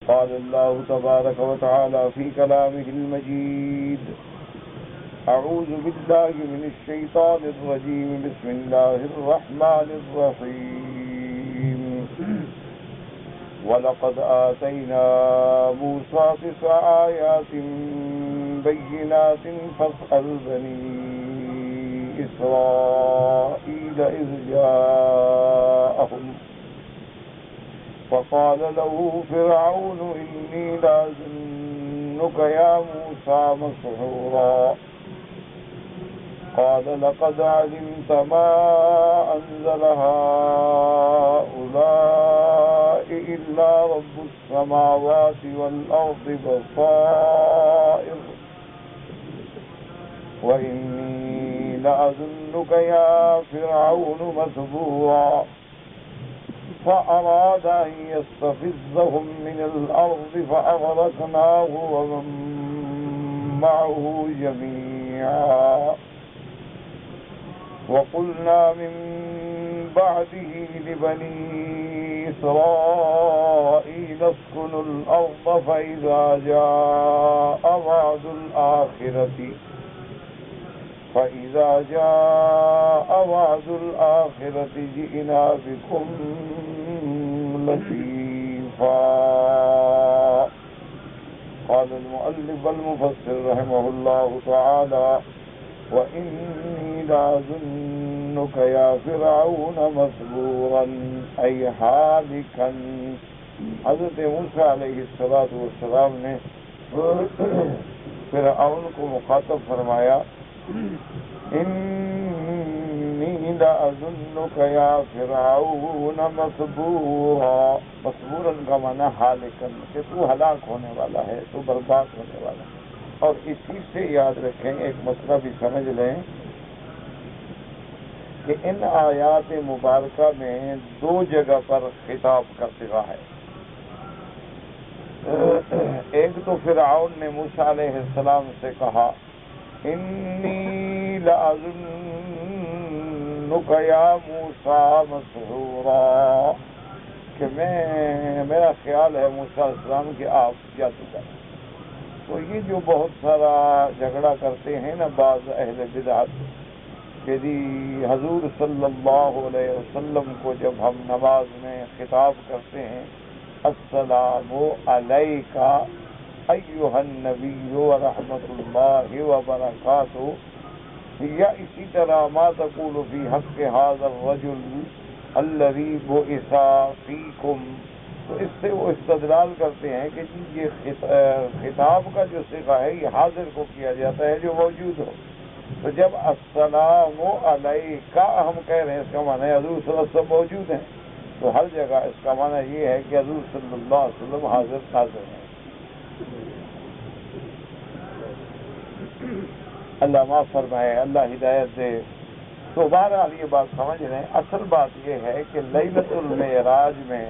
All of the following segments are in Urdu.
قال الله تبارك وتعالى في كلامه المجيد: أعوذ بالله من الشيطان الرجيم. بسم الله الرحمن الرحيم. ولقد آتينا موسى 9 آيات بينات فاسأل بني إسرائيل إذ جاءهم فقال له فرعون إني لأظنك يا موسى مسحورا قال لقد علمت ما أنزل هؤلاء إلا رب السماوات والأرض بصائر وإني لأظنك يا فرعون مثبورا فأراد أن يستفزهم من الأرض فأغرقناه ومن معه جميعا وقلنا من بعده لبني إسرائيل اسكنوا الأرض فإذا جاء وعد الآخرة جئنا بكم لطيفا. قال المؤلف المفسر رحمه الله تعالى: وإني لأظنك يا فرعون مسبورا أي حالكا. حضرت موسیٰ علیہ السلام نے فرعون کو مخاطب فرمایا: انی لأظنک یا فرعون مسبورا. مسبورا کا معنی حالکا، کہ تو ہلاک ہونے والا ہے، تو برباد ہونے والا ہے. اور اسی سے یاد رکھیں، ایک مسئلہ بھی سمجھ لیں کہ ان آیات مبارکہ میں 2 جگہ پر خطاب کا صیغہ ہے. ایک تو فرعون نے موسیٰ علیہ السلام سے کہا: انی لأظنک یا موسیٰ مسحورا، کہ میرا خیال ہے موسیٰ علیہ السلام کہ آپ جادوگر ہیں. تو یہ جو بہت سارا جھگڑا کرتے ہیں نا بعض اہل بدعت، کہ جی حضور صلی اللہ علیہ وسلم کو جب ہم نماز میں خطاب کرتے ہیں: السلام علیک ایھا النبی ورحمۃ اللہ وبرکاتہ، یا اسی طرح ما تقول فی حق ھذا الرجل الذی بعث فیکم. تو اس سے وہ استدلال کرتے ہیں کہ جی یہ خطاب کا جو صیغہ ہے یہ حاضر کو کیا جاتا ہے جو موجود ہو. تو جب السلام علیک ہم کہہ رہے ہیں، اس کا معنی حضور صلی اللہ علیہ وسلم موجود ہیں. تو ہر جگہ اس کا معنی یہ ہے کہ حضور صلی اللہ علیہ وسلم حاضر ہیں. اللہ معاف فرمائے، اللہ ہدایت دے. تو بہرحال یہ بات سمجھ لیں، اصل بات یہ ہے کہ لیلۃ المعراج میں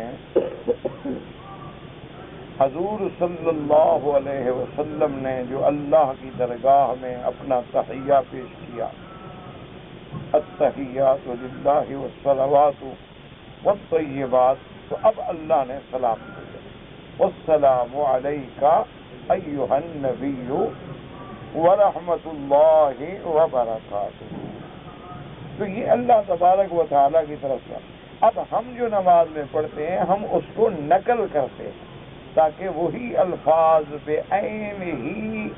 حضور صلی اللہ علیہ وسلم نے جو اللہ کی درگاہ میں اپنا تحیہ پیش کیا، التحیات للہ والصلوات والطیبات، تو اب اللہ نے سلام دیا: والسلام علیک ایھا النبی ورحمۃ اللہ وبرکاتہ. تو یہ اللہ تبارک و تعالیٰ کی طرف سے. اب ہم جو نماز میں پڑھتے ہیں ہم اس کو نقل کرتے ہیں تاکہ وہی الفاظ بے عین ہی،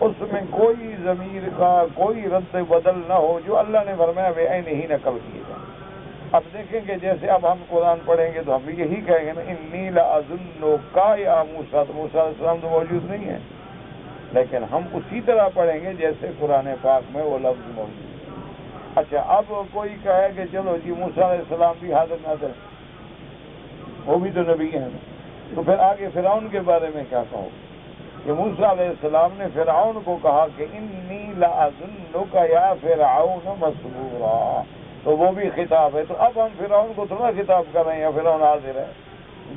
اس میں کوئی ضمیر کا کوئی رد بدل نہ ہو، جو اللہ نے فرمایا بے عین ہی نقل کیے جائیں. اب دیکھیں کہ جیسے اب ہم قرآن پڑھیں گے تو ہم یہی کہیں گے نا: انی لأظنک یا موسیٰ. تو موسیٰ علیہ السلام تو موجود نہیں ہے، لیکن ہم اسی طرح پڑھیں گے جیسے قرآن پاک میں وہ لفظ موجود ہے. اچھا، اب کوئی کہے کہ چلو جی موسیٰ علیہ السلام بھی حاضر ناظر، وہ بھی تو نبی ہیں نا، تو پھر آگے فرعون کے بارے میں کیا کہو کہ موسیٰ علیہ السلام نے فرعون کو کہا کہ انی لأظنک یا فرعون مسحورا، تو وہ بھی خطاب ہے. تو اب ہم فرعون کو تھوڑا خطاب کر رہے ہیں یا فرعون حاضر ہے؟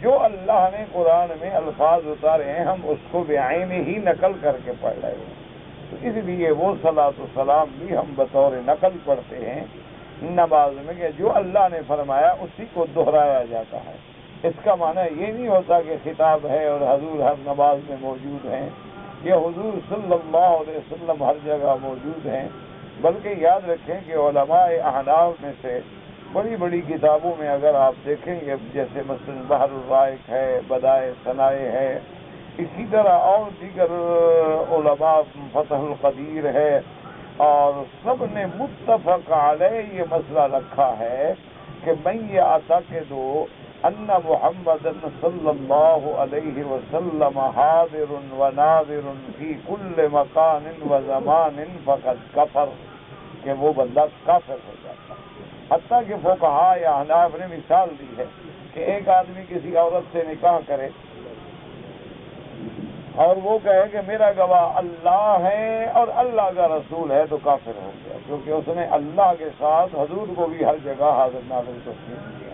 جو اللہ نے قرآن میں الفاظ اتارے ہیں ہم اس کو بعین ہی نقل کر کے پڑھ رہے ہیں. تو اس لیے وہ صلاۃ و سلام بھی ہم بطور نقل پڑھتے ہیں نماز میں، کہ جو اللہ نے فرمایا اسی کو دہرایا جاتا ہے. اس کا معنی یہ نہیں ہوتا کہ خطاب ہے اور حضور ہر نماز میں موجود ہیں، یہ حضور صلی اللہ علیہ وسلم ہر جگہ موجود ہیں، بلکہ یاد رکھیں کہ علماء احناف میں سے بڑی بڑی کتابوں میں اگر آپ دیکھیں گے، جیسے مثلا بحر الرائق ہے، بدائع ثنائے ہے، اسی طرح اور دیگر علماء فتح القدیر ہے، اور سب نے متفق علیہ یہ مسئلہ رکھا ہے کہ من یعتقد ان محمد صلی اللہ علیہ وسلم حاضر و ناظر فی کل مکان و زمان فقد کفر، کہ وہ بندہ کافر ہو جاتا ہے۔ حتیٰ کہ فقہاء یا احناف نے مثال دی ہے کہ ایک آدمی کسی عورت سے نکاح کرے اور وہ کہے کہ میرا گواہ اللہ ہے اور اللہ کا رسول ہے، تو کافر ہو گیا، کیونکہ اس نے اللہ کے ساتھ حضور کو بھی ہر جگہ حاضر ناظر تسلیم کیا۔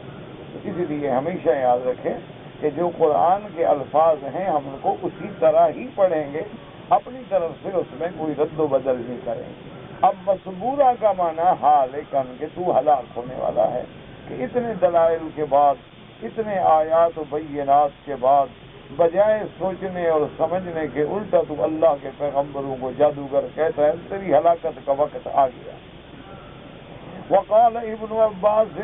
اسی لیے ہمیشہ یاد رکھیں کہ جو قرآن کے الفاظ ہیں ہم ان کو اسی طرح ہی پڑھیں گے، اپنی طرف سے اس میں کوئی رد و بدل نہیں کریں گے۔ اب مسبورہ کا معنی حالکن، کہ تو ہلاک ہونے والا ہے، کہ اتنے دلائل کے بعد، اتنے آیات و بینات کے بعد، بجائے سوچنے اور سمجھنے کے الٹا تو اللہ کے پیغمبروں کو جادوگر کہتا ہے، تیری ہلاکت کا وقت آ گیا۔ وقال ابن عباس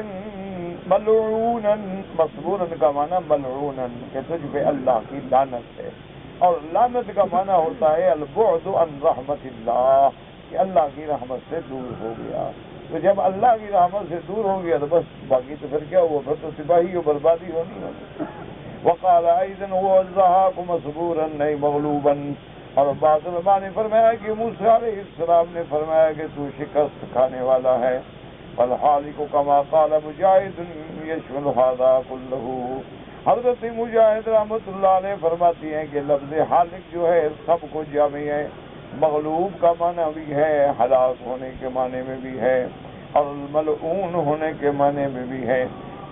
ملعونا، مسبورا کا معنی ملعونا، کہ تجھ پہ اللہ کی لعنت ہے، اور لعنت کا معنی ہوتا ہے البعد عن رحمت اللہ، کہ اللہ کی رحمت سے دور ہو گیا۔ تو جب اللہ کی رحمت سے دور ہو گیا تو بس باقی تو پھر کیا ہوا، پھر تو سپاہی و بربادی ہونی ہوگی۔ وقال ايضا هو الزهاق مسبورا نئی مغلوبا، اور بعض علماء نے فرمایا کہ موسیٰ علیہ السلام نے فرمایا کہ تو شکست کھانے والا ہے۔ والحالق كما قال مجاہد يشمل هذا كله، حضرت مجاہد رحمۃ اللہ علیہ فرماتی ہیں کہ لفظ حالق جو ہے سب کو جامع ہے، مغلوب کا معنی بھی ہے، ہلاک ہونے کے معنی میں بھی ہے، اور ملعون ہونے کے معنی میں بھی ہے۔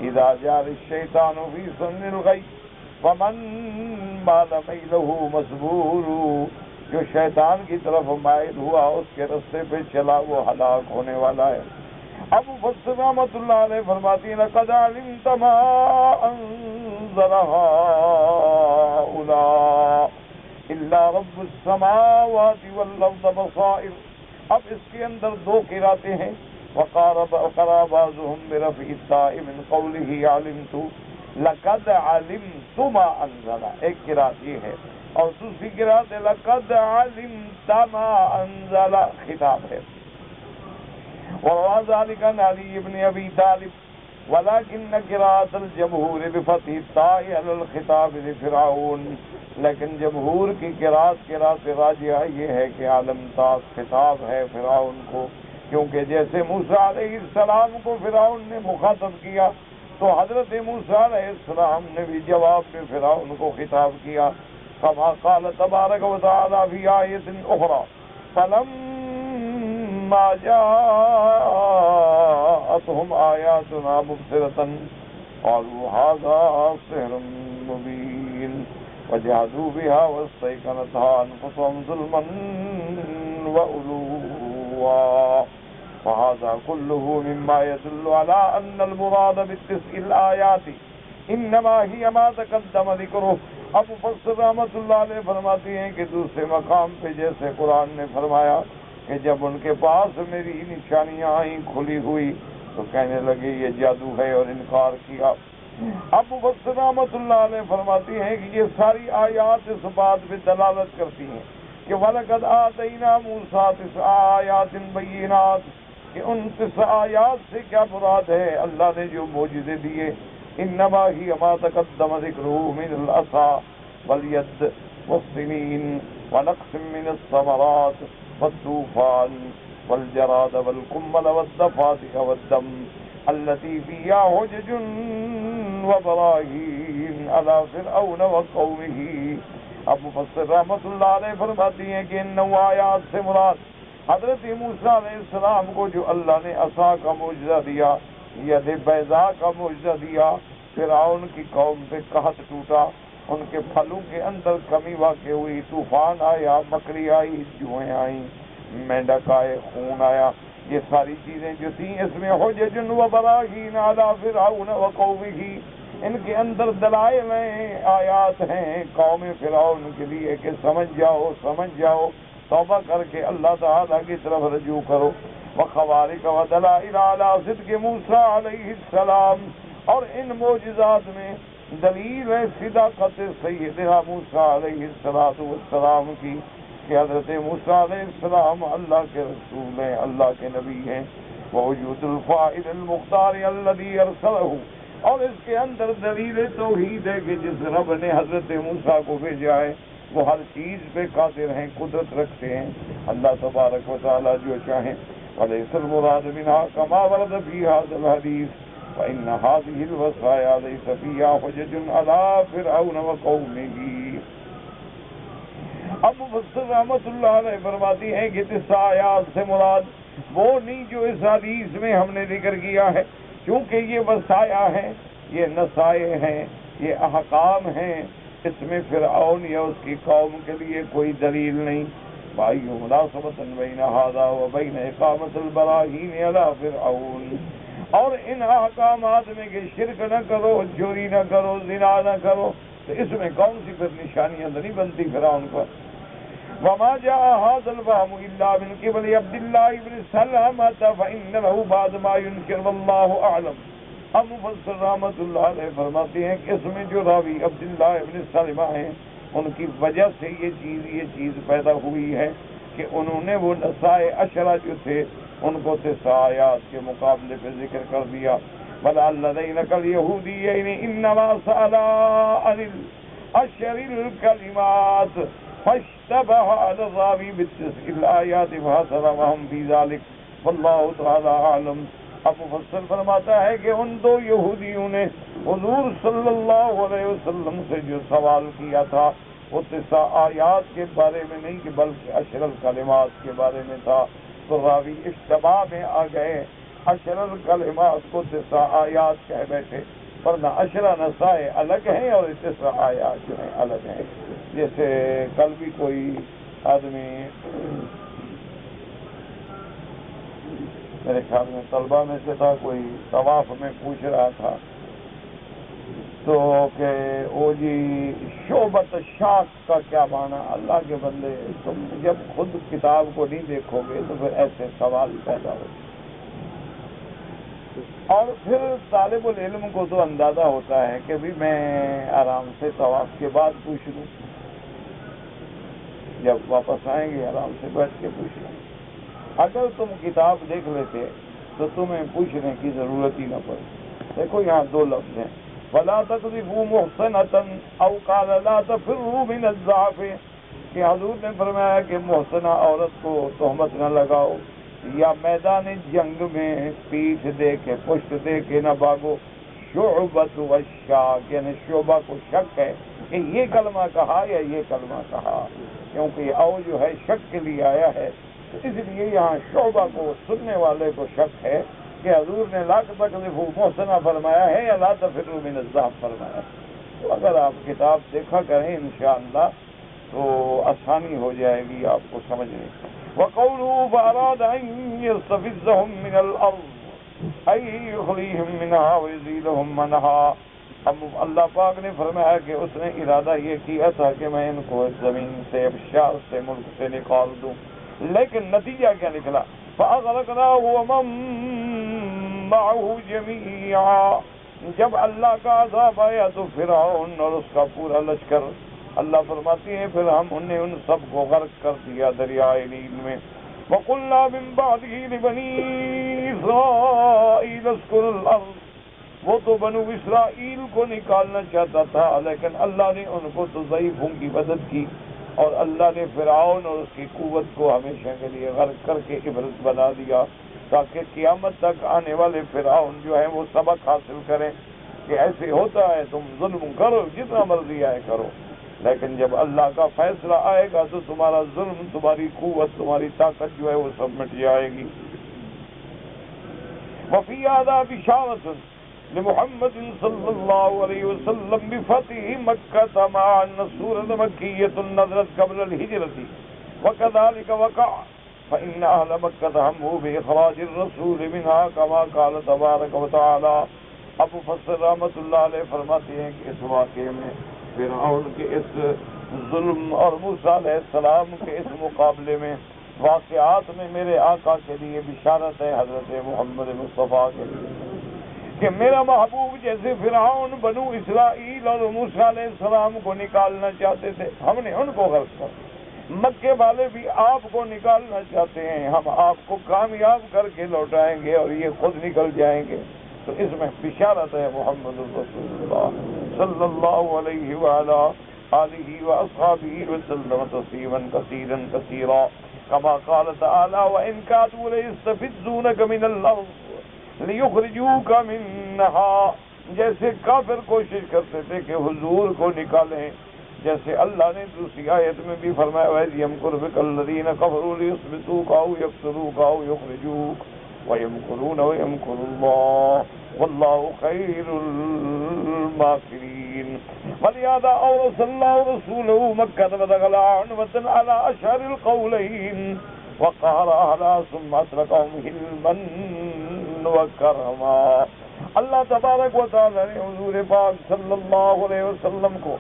اذا جار الشیطان فی سن الغی فمن مال میلہ مسبور، جو شیطان کی طرف مائل ہوا اس کے رستے پہ چلا وہ ہلاک ہونے والا ہے۔ ابو مفسر رحمۃ اللہ علیہ فرماتی ہیں لقد علمت ما انزل هؤلاء الا رب السماوات والارض بصائر۔ اب اس کے اندر دو قراتیں ہیں، وقرا بعضهم برفع التاء من قوله علمت، لقد علمت ما انزل، ایک قرات یہ ہے، اور دوسری قرات ہے لقد علمت ما انزل، خطاب ہے۔ وروى ذلك عن علي بن ابي طالب ولكن قراءة الجمهور بفتح التاء على الخطاب لفرعون، لیکن جمہور کی قراءت راجحہ یہ ہے کہ علمتا خطاب ہے فرعون کو، کیونکہ جیسے موسیٰ علیہ السلام کو فرعون نے مخاطب کیا تو حضرت موسیٰ علیہ السلام نے بھی جواب میں فرعون کو خطاب کیا، كما قال تبارک و تعالی فی آیت اخری فلما جاءتهم آیاتنا مبصرة قالوا هذا سحر مبین وجحدوا بها واستيقنتها أنفسهم ظلما وعلوا، وهذا كله مما يدل على أن المراد بالتسع الآيات انما هي ما تقدم ذکرہ۔ اب مفسر رحمۃ اللہ علیہ فرماتی ہیں کہ دوسرے مقام پہ جیسے قرآن نے فرمایا کہ جب ان کے پاس میری نشانیاں آئیں کھلی ہوئی تو کہنے لگے یہ جادو ہے اور انکار کیا۔ اب مفسر رحمۃ اللہ علیہ فرماتی ہیں کہ یہ ساری آیات اس بات پہ دلالت کرتی ہیں کہ وَلَقَدْ آتَيْنَا مُوسَىٰ تِسْعَ آیَاتٍ بَيِّنَاتٍ، کہ ان 9 آیات سے کیا مراد ہے اللہ نے جو معجزے دیے، انما ہی ما تقدم ذکرہ من العصا والید والسنین ونقص من الثمرات والطوفان والجراد والقمل والضفادع والدم التي فيها حجج وبراهين على فرعون وقومه۔ اب مفسر رحمۃ اللہ علیہ فرماتی ہیں کہ ان 9 آیات سے مراد حضرت موسیٰ علیہ السلام کو جو اللہ نے عصا کا معجزہ دیا، ید بیضاء کا معجزہ دیا، فرعون کی قوم پہ قحط ٹوٹا، ان کے پھلوں کے اندر کمی واقع ہوئی، طوفان آیا، مکڑی آئی، جوئیں آئیں، مینڈک آئے، خون آیا، یہ ساری چیزیں جو تھیں اس میں حجج و براہین علی فرعون و قومہ، ان کے اندر دلائل ہیں، آیات ہیں قوم فرعون کے لیے کہ سمجھ جاؤ، توبہ کر کے اللہ تعالیٰ کی طرف رجوع کرو۔ وَخَوَارِقَ وَدَلَائِلَ عَلَىٰ صِدْقِ موسیٰ علیہ السلام، اور ان معجزات میں دلیل ہے صداقت سیدنا موسیٰ علیہ السلام کی، کہ حضرت موسیٰ علیہ السلام اللہ کے رسول ہیں، اللہ کے نبی ہیں۔ ووجود الفاعل المختار الذي ارسلہ، اور اس کے اندر دلیل توحید ہے کہ جس رب نے حضرت موسیٰ کو بھیجا ہے وہ ہر چیز پہ قادر ہیں، قدرت رکھتے ہیں، اللہ تبارک و تعالیٰ جو چاہیں۔ وَلَيْسَ الْمُرَادُ مِنْهَا كَمَا وَرَدَ فِي هَذَا الْحَدِيثِ فَإِنَّ هَذِهِ الْوَصَايَا لَيْسَ فِيهَا حُجَّةٌ عَلَىٰ فِرْعَوْنَ وَقَوْمِهِ۔ اب مفسر رحمۃ اللہ علیہ فرماتی ہیں کہ اس آیات سے مراد وہ نہیں جو اس حدیث میں ہم نے ذکر کیا ہے، کیونکہ یہ وصایا ہیں، یہ نصائح ہیں، یہ احکام ہیں، اس میں فرعون یا اس کی قوم کے لیے کوئی دلیل نہیں۔ بھائیو مناسبۃ بین ھذا و بین اقامۃ البراہین علی فرعون، اور ان احکامات میں کہ شرک نہ کرو، چوری نہ کرو، زنا نہ کرو، تو اس میں کون سی پھر نشانیاں نہیں بنتی فرعون پر؟ وما جاء هذا الوهم الا من قبل عبد الله بن سلمة فإن له بعد ما ينكر والله اعلم۔ اب مفسر رحمۃ اللہ علیہ فرماتے ہیں کہ اس میں جو راوی عبداللہ ابن سلمہ ہیں ان کی وجہ سے یہ چیز پیدا ہوئی ہے کہ انہوں نے وہ نصائح عشرہ جو تھے ان کو 9 آیات کے مقابلے پہ ذکر کر دیا۔ وَلَعَلَّذَيْنَ كَالْيَهُودِيَّيْنِ إِنَّمَا سَأَلَا عَنِ الْعَشْرِ الْكَلِمَاتِ فَاشْتَبَهَ عَلَى الرَّاوِي بِالتِّسْعِ الْآيَاتِ فَحَصَلَ وَهُمْ فِي ذَلِكَ وَاللَّهُ تَعَالَىٰ أَعْلَمُ۔ اب مفسر فرماتا ہے کہ ان 2 یہودیوں نے حضور صلی اللہ علیہ وسلم سے جو سوال کیا تھا وہ 9 آیات کے بارے میں نہیں کہ بلکہ 10 الکلمات کے بارے میں تھا، تو راوی اشتباہ میں آ گئے، 10 الکلمات کو 9 آیات کہہ بیٹھے، ورنہ 10 نصائح الگ ہیں اور 9 آیات جو ہیں الگ ہیں۔ جیسے کل بھی کوئی آدمی میرے خیال میں طلبہ میں سے تھا، کوئی طواف میں پوچھ رہا تھا تو کہ وہ جی شعبت شاک کا کیا معنی؟ اللہ کے بندے تم جب خود کتاب کو نہیں دیکھو گے تو پھر ایسے سوال پیدا ہو، اور پھر طالب العلم کو تو اندازہ ہوتا ہے کہ بھی میں آرام سے طواف کے بعد پوچھ لوں، جب واپس آئیں گے آرام سے بیٹھ کے پوچھ لیں۔ اگر تم کتاب دیکھ لیتے تو تمہیں پوچھنے کی ضرورت ہی نہ پڑے۔ دیکھو یہاں 2 لفظ ہیں، وَلَا تَقْذِفُوا مُحْصَنَةً أَوْ قَالَ لَا تَفِرُّوا مِنَ الضَّعْفِ، کہ حضور نے فرمایا کہ محسنہ عورت کو تہمت نہ لگاؤ، یا میدان جنگ میں پیٹھ دے کے پشت دے کے نہ بھاگو۔ شعبۃ والشاک، یعنی شعبہ کو شک ہے کہ یہ کلمہ کہا یا یہ کلمہ کہا، کیونکہ او جو ہے شک کے لیے آیا ہے، اس لیے یہاں شعبہ کو سننے والے کو شک ہے کہ حضور نے لا تقذفوا محسنہ فرمایا ہے یا لا تفروا من الضعف فرمایا ہے۔ تو اگر آپ کتاب دیکھا کریں انشاءاللہ تو آسانی ہو جائے گی آپ کو سمجھنے۔ وَقَوْلُهُ فَأَرَادَ أَن يَسْتَفِزَّهُم مِّنَ الْأَرْضِ أَن يُخْرِجَهُم مِّنْهَا وَيُزِيلَهُم مَّنْهَا۔ اب اللہ پاک نے فرمایا کہ اس نے ارادہ یہ کیا تھا کہ میں ان کو زمین سے، ابشار سے، ملک سے نکال دوں، لیکن نتیجہ کیا نکلا؟ فَأَغْرَقْنَاهُ وَمَن مَّعَهُ جَمِيعًا۔ جب اللہ کا عذاب آیا تو فرعون اور اس کا پورا لشکر، اللہ فرماتی ہیں پھر ہم نے ان سب کو غرق کر دیا دریائے نیل میں۔ وَقُلْنَا مِن بَعْدِهِ لِبَنِي إِسْرَائِيلَ اسْكُنُوا الْأَرْضَ، وہ تو بنو اسرائیل کو نکالنا چاہتا تھا لیکن اللہ نے ان کو تو ضعیفوں کی مدد کی، اور اللہ نے فرعون اور اس کی قوت کو ہمیشہ کے لیے غرق کر کے عبرت بنا دیا، تاکہ قیامت تک آنے والے فرعون جو ہیں وہ سبق حاصل کریں کہ ایسے ہوتا ہے، تم ظلم کرو جتنا مرضی آئے کرو، لیکن جب اللہ کا فیصلہ آئے گا تو تمہارا ظلم، تمہاری قوت، تمہاری طاقت جو ہے وہ سب مٹ جائے گی۔ وفی هذا بشارة لمحمد صلی اللہ علیہ وسلم بفتح مکہ مع ان السورة مکیۃ نزلت قبل الہجرة وكذلك وقع فإن أهل مكة هموا بإخراج الرسول منها كما قال تبارك وتعالى ابو فصل رحمۃ اللہ علیہ فرماتے ہیں کہ اس واقعے میں فرعون کے اس ظلم اور موسیٰ علیہ السلام کے اس مقابلے میں واقعات میں میرے آقا کے لیے بشارت ہے حضرت محمد مصطفیٰ کے لیے کہ میرا محبوب جیسے فرعون بنو اسرائیل اور موسیٰ علیہ السلام کو نکالنا چاہتے تھے، ہم نے ان کو غرق کر، مکے والے بھی آپ کو نکالنا چاہتے ہیں، ہم آپ کو کامیاب کر کے لوٹائیں گے اور یہ خود نکل جائیں گے۔ تو اس میں بشارت ہے محمد رسول اللہ صلی اللہ علیہ وآلہ آلہ واصحابہ وسلم تسلیما کثیرا کثیرا كما قال تعالی وإن كادوا ليستفزونك من الأرض ليخرجوك منها، جیسے کافر کوشش کرتے تھے کہ حضور کو نکالیں، جیسے اللہ نے دوسری آیت میں بھی فرمایا وَإِذْ يَمْكُرُ بِكَ الَّذِينَ كَفَرُوا لِيُثْبِتُوكَ أَوْ يَقْتُلُوكَ أَوْ يُخْرِجُوكَ وَيَمْكُرُونَ وَيَمْكُرُ اللَّهُ وَاللَّهُ خَيْرُ الْمَاكِرِينَ وَلِهَذَا أَوْرَثَ اللَّهُ رَسُولَهُ مَكَّةَ وَدَخَلَ عُنْوَةً عَلَى أَشْهَرِ الْقَوْلَيْنِ وَقَهَرَ أَهْلَهَا ثُمَّ أَتْرَكَهُمْ حِلْمًا وَكَرَمًا۔ اللہ تبارک و تعالی نے حضور پاک صلی اللہ علیہ وسلم کو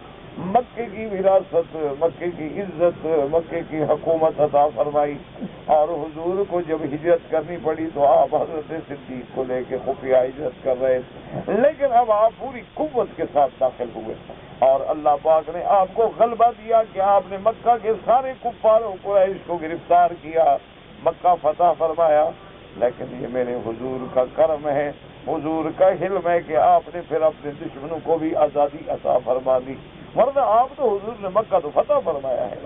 مکے کی وراثت، مکے کی عزت، مکے کی حکومت عطا فرمائی، اور حضور کو جب ہجرت کرنی پڑی تو آپ حضرت صدیق کو لے کے خفیہ ہجرت کر رہے تھے، لیکن اب آپ پوری قوت کے ساتھ داخل ہوئے اور اللہ پاک نے آپ کو غلبہ دیا کہ آپ نے مکہ کے سارے کفار و قریش کو گرفتار کیا، مکہ فتح فرمایا۔ لیکن یہ میرے حضور کا کرم ہے، حضور کا حلم ہے کہ آپ نے پھر اپنے دشمنوں کو بھی آزادی عطا فرما دی، ورنہ آپ تو حضور نے مکہ تو فتح فرمایا ہے،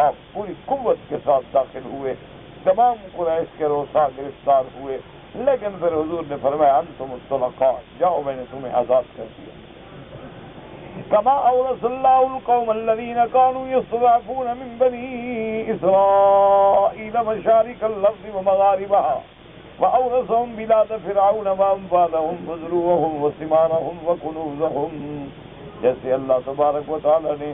آپ پوری قوت کے ساتھ داخل ہوئے، تمام قریش کے روسا گرفتار ہوئے، لیکن پھر حضور نے فرمایا انتم الطلقاء، جاؤ میں نے تمہیں آزاد کر دیا۔ كما أورث الله القوم الذين كانوا يستضعفون من بني إسرائيل مشارق الأرض ومغاربها وأورثهم بلاد فرعون وأنفالهم وزروهم وثمارهم وكنوزهم، جیسے اللہ تبارک و تعالی نے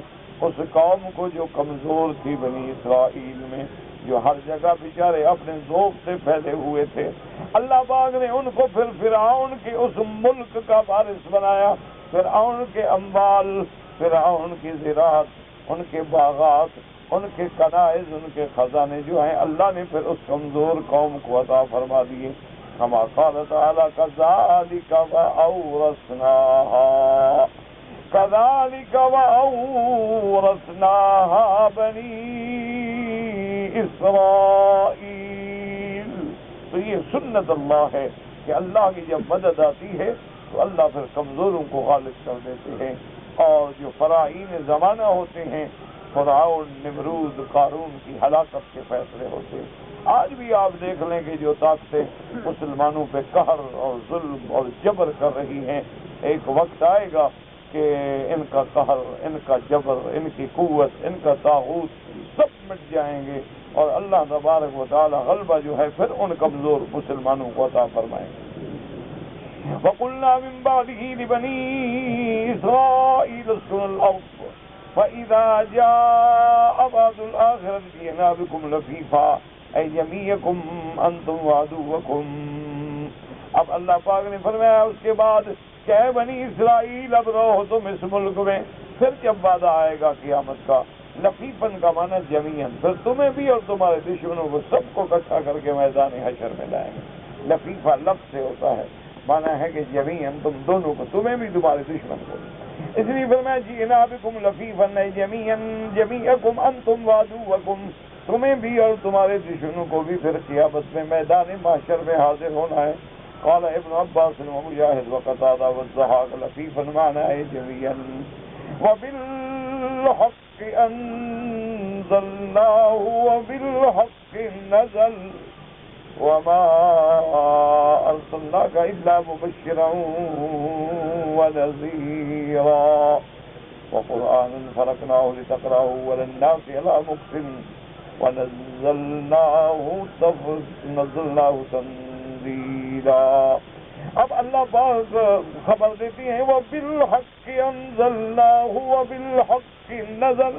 اس قوم کو جو کمزور تھی بنی اسرائیل میں، جو ہر جگہ بیچارے اپنے ذوق سے پھیلے ہوئے تھے، اللہ پاک نے ان کو پھر فرعون کے اس ملک کا وارث بنایا، فرعون کے اموال، فرعون کی زراعت، ان کے باغات، ان کے کنائز، ان کے خزانے جو ہیں اللہ نے پھر اس کمزور قوم کو عطا فرما دیے۔ كما قال تعالی كذلك وأورثناها كذلك وأورثناها بني اسرائیل۔ تو یہ سنت اللہ ہے کہ اللہ کی جب مدد آتی ہے تو اللہ پھر کمزوروں کو غالب کر دیتے ہیں، اور جو فراعین زمانہ ہوتے ہیں، فرعون، نمرود، قارون کی ہلاکت کے فیصلے ہوتے ہیں۔ آج بھی آپ دیکھ لیں کہ جو طاقتیں مسلمانوں پہ قہر اور ظلم اور جبر کر رہی ہیں، ایک وقت آئے گا کہ ان کا قہر، ان کا جبر، ان کی قوت، ان کا طاغوت سب مٹ جائیں گے، اور اللہ تبارک و تعالی غلبہ جو ہے پھر ان کمزور مسلمانوں کو عطا فرمائیں گے۔ وَقُلْنَا مِن بَعْدِهِ لِبَنِي إِسْرَائِيلَ اسْكُنُوا الْأَرْضَ فَإِذَا جَاءَ وَعْدُ الْآخِرَةِ جِئْنَا بِكُمْ لَفِيفًا أَيْ جَمِيعَكُمْ أَنْتُمْ وَعَدُوَّكُمْ۔ اب اللہ پاک نے فرمایا اس کے بعد کہ اے بنی اسرائیل اب رہو تم اس ملک میں، پھر جب وعدہ آئے گا قیامت کا، لفیفن کا معنی جمیعن، پھر تمہیں بھی اور تمہارے دشمنوں کو سب کو اکٹھا کر کے میدان حشر میں لائیں گے۔ لفیفہ لفظ سے ہوتا ہے، معنی ہے کہ جمیعن تم دونوں کو، تمہیں بھی تمہارے دشمن کو، اس لیے فرمایا جئنا بکم لفیفا جمیعا جمیعکم انتم وعدوکم، تمہیں بھی اور تمہارے دشمنوں کو بھی پھر قیامت میں میدان محشر میں حاضر ہونا ہے۔ قال ابن عباس ومجاہد وقتادہ والضحاک لفیفا معنی ہے جمیعا وبالحق انزلناه وبالحق نزل وما ارسلناك الا مبشرا ونذيرا وقرآنا فرقناه لتقرأه على الناس على مكث ونزلناه تنزيلا۔ اب اللہ پاک خبر دیتی ہیں وَبِالْحَقِّ أَنزَلْنَاهُ وَبِالْحَقِّ نَزَلَ،